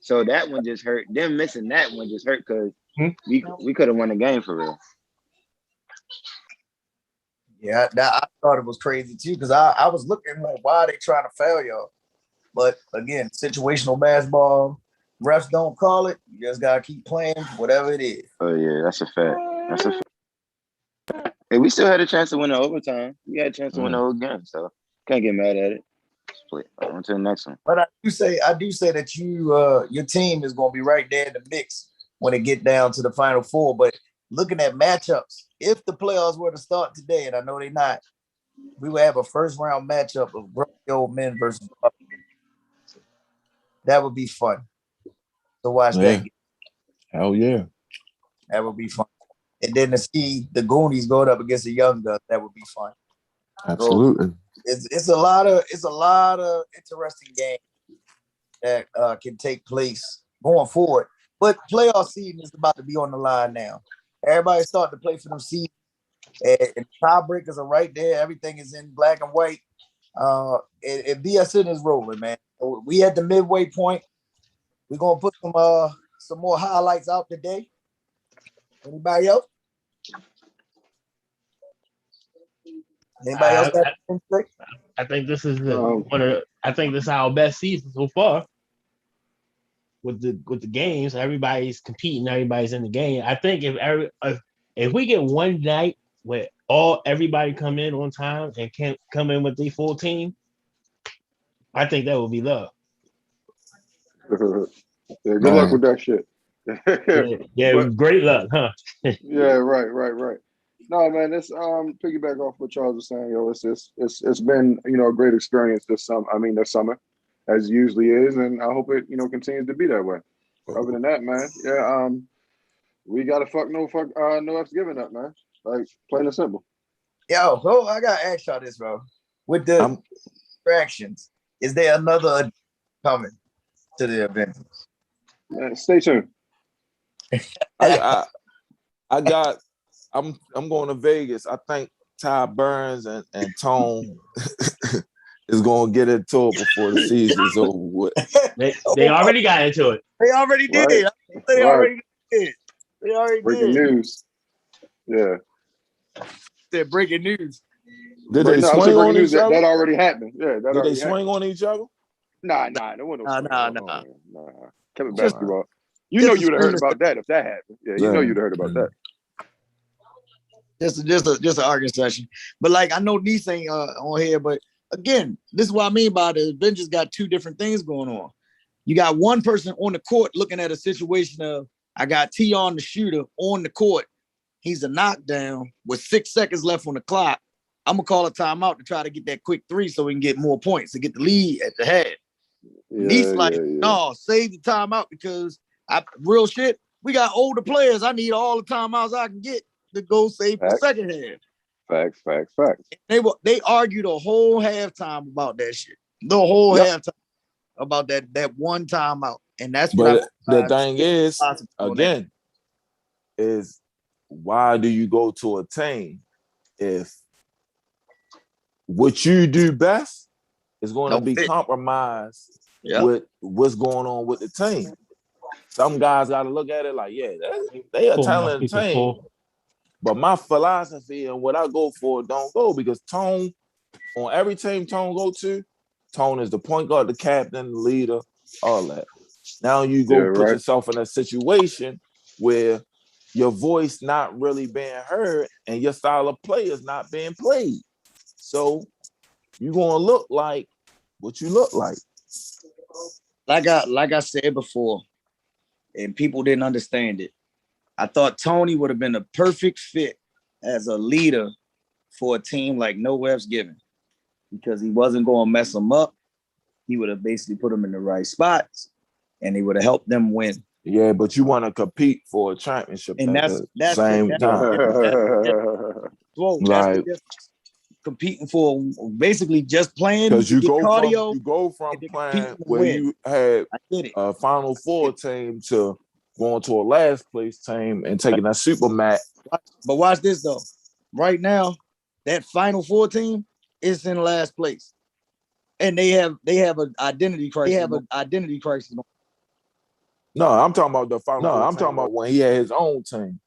So that one just hurt. Them missing that one just hurt because we could have won the game for real. Yeah, I thought it was crazy too, because I was looking like, why are they trying to foul y'all? But again, situational basketball, refs don't call it. You just gotta keep playing, whatever it is. Oh yeah, that's a fact. Hey, we still had a chance to win the overtime. We had a chance to win the whole game, so can't get mad at it. Split. On to the next one. But I do say that your team is gonna be right there in the mix when it get down to the Final Four. But looking at matchups, if the playoffs were to start today, and I know they're not, we would have a first round matchup of grumpy old men versus Bucks. That would be fun to watch that game. Hell yeah. That would be fun. And then to see the Goonies going up against the Young Guns, that would be fun. Absolutely. So it's a lot of interesting games that can take place going forward. But playoff season is about to be on the line now. Everybody's starting to play for them seeds. And tiebreakers are right there. Everything is in black and white. And BSN is rolling, man. So we at the midway point. We're gonna put some more highlights out today. Anybody else? Anybody else got anything? I think this is I think this is our best season so far. With the games, everybody's competing, everybody's in the game. I think if we get one night where everybody come in on time and can't come in with their full team, I think that would be love. Yeah, good luck with that shit. Great luck, huh? Yeah, right. No, man, it's piggyback off what Charles was saying, yo. It's been, a great experience this summer, as it usually is, and I hope it, continues to be that way. Other than that, man, yeah, we gotta no F's giving up, man. Like, plain and simple. Yo, bro, I gotta ask y'all this, bro. With the distractions, is there another coming to the event? Stay tuned. I'm going to Vegas. I think Ty Burns and Tone is going to get into it before the season's over with. They already got into it. They already did. Right. They already did. Breaking news. Yeah. They're breaking news. Did they swing on each other? That already happened. Yeah. Did they swing on each other? Nah. There wasn't Nah. Kevin basketball. You would have heard about that if that happened. Yeah, you'd have heard about that. Just an argument session. But like, I know these ain't on here, but again, this is what I mean by the Avengers got two different things going on. You got one person on the court looking at a situation of, I got Tion the shooter on the court. He's a knockdown with 6 seconds left on the clock. I'm going to call a timeout to try to get that quick three so we can get more points to get the lead at the head. Neat's no, save the timeout because real shit, we got older players. I need all the timeouts I can get to go save the second half. Facts. They argued a whole halftime about that shit. The whole halftime about that one timeout. And that's what the thing is, again, is why do you go to a team if what you do best is going to be compromised with what's going on with the team? Some guys got to look at it like, they a talented team, but my philosophy and what I go for don't go, because Tone, on every team Tone go to, Tone is the point guard, the captain, the leader, all that. Now you go put yourself in a situation where your voice not really being heard and your style of play is not being played. So you're gonna look like what you look like. Like I said before, and people didn't understand it. I thought Tony would have been a perfect fit as a leader for a team like No F's Given, because he wasn't going to mess them up. He would have basically put them in the right spots, and he would have helped them win. Yeah, but you want to compete for a championship and at the same time. That's competing for basically just playing because you go cardio. You go from playing where you had a Final Four team to going to a last place team and taking that super mat. But watch this though. Right now, that Final Four team is in last place, and they have an identity crisis. They have an identity crisis. No, I'm talking about the Final Four. I'm talking about when he had his own team.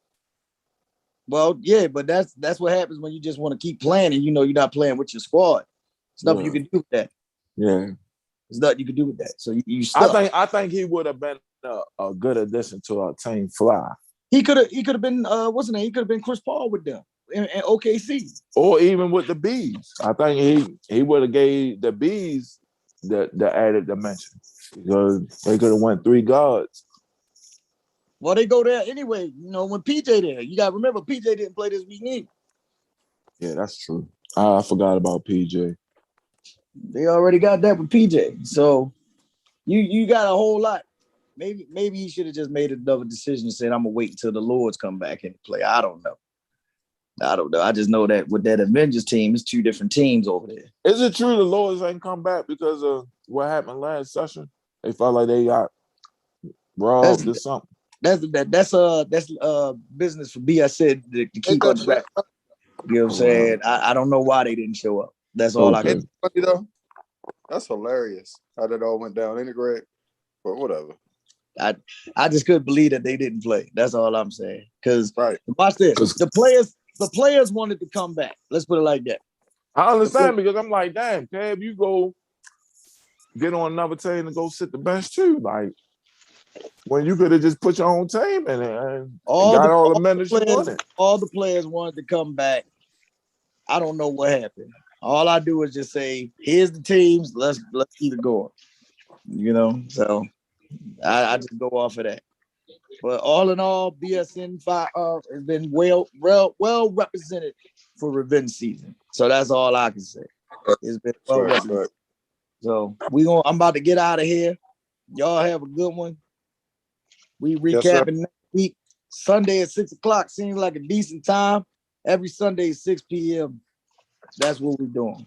Well, yeah, but that's what happens when you just want to keep playing and you're not playing with your squad. There's nothing you can do with that. Yeah, there's nothing you can do with that. So you stuck. I think he would have been a good addition to our team. Fly. He could have been what's his name? He could have been Chris Paul with them in OKC, or even with the Bees. I think he would have gave the Bees the added dimension because they could have went 3 guards. Well, they go there anyway. When PJ there, you got to remember PJ didn't play this weekend. Yeah, that's true. I forgot about PJ. They already got that with PJ. So you got a whole lot. Maybe he should have just made another decision and said, I'm gonna wait until the Lords come back and play. I don't know. I just know that with that Avengers team, it's 2 different teams over there. Is it true the Lords ain't come back because of what happened last session? They felt like they got robbed or something. That's business for BSN to keep us back. You know what I'm saying? I don't know why they didn't show up. That's all I can. Funny though. That's hilarious how that all went down, ain't it, Greg? But whatever. I just couldn't believe that they didn't play. That's all I'm saying. Because watch this. The players wanted to come back. Let's put it like that. I understand because I'm like, damn, Tab, you go get on another team and go sit the bench too. Like, when you could have just put your own team in it and got all the minutes you wanted. All the players wanted to come back. I don't know what happened. All I do is just say, here's the teams. Let's keep it going. So I just go off of that. But all in all, BSN has been well represented for revenge season. So that's all I can say. It's been well represented. So I'm about to get out of here. Y'all have a good one. We recapping next week. Sunday at 6:00 seems like a decent time. Every Sunday at 6 p.m. That's what we're doing.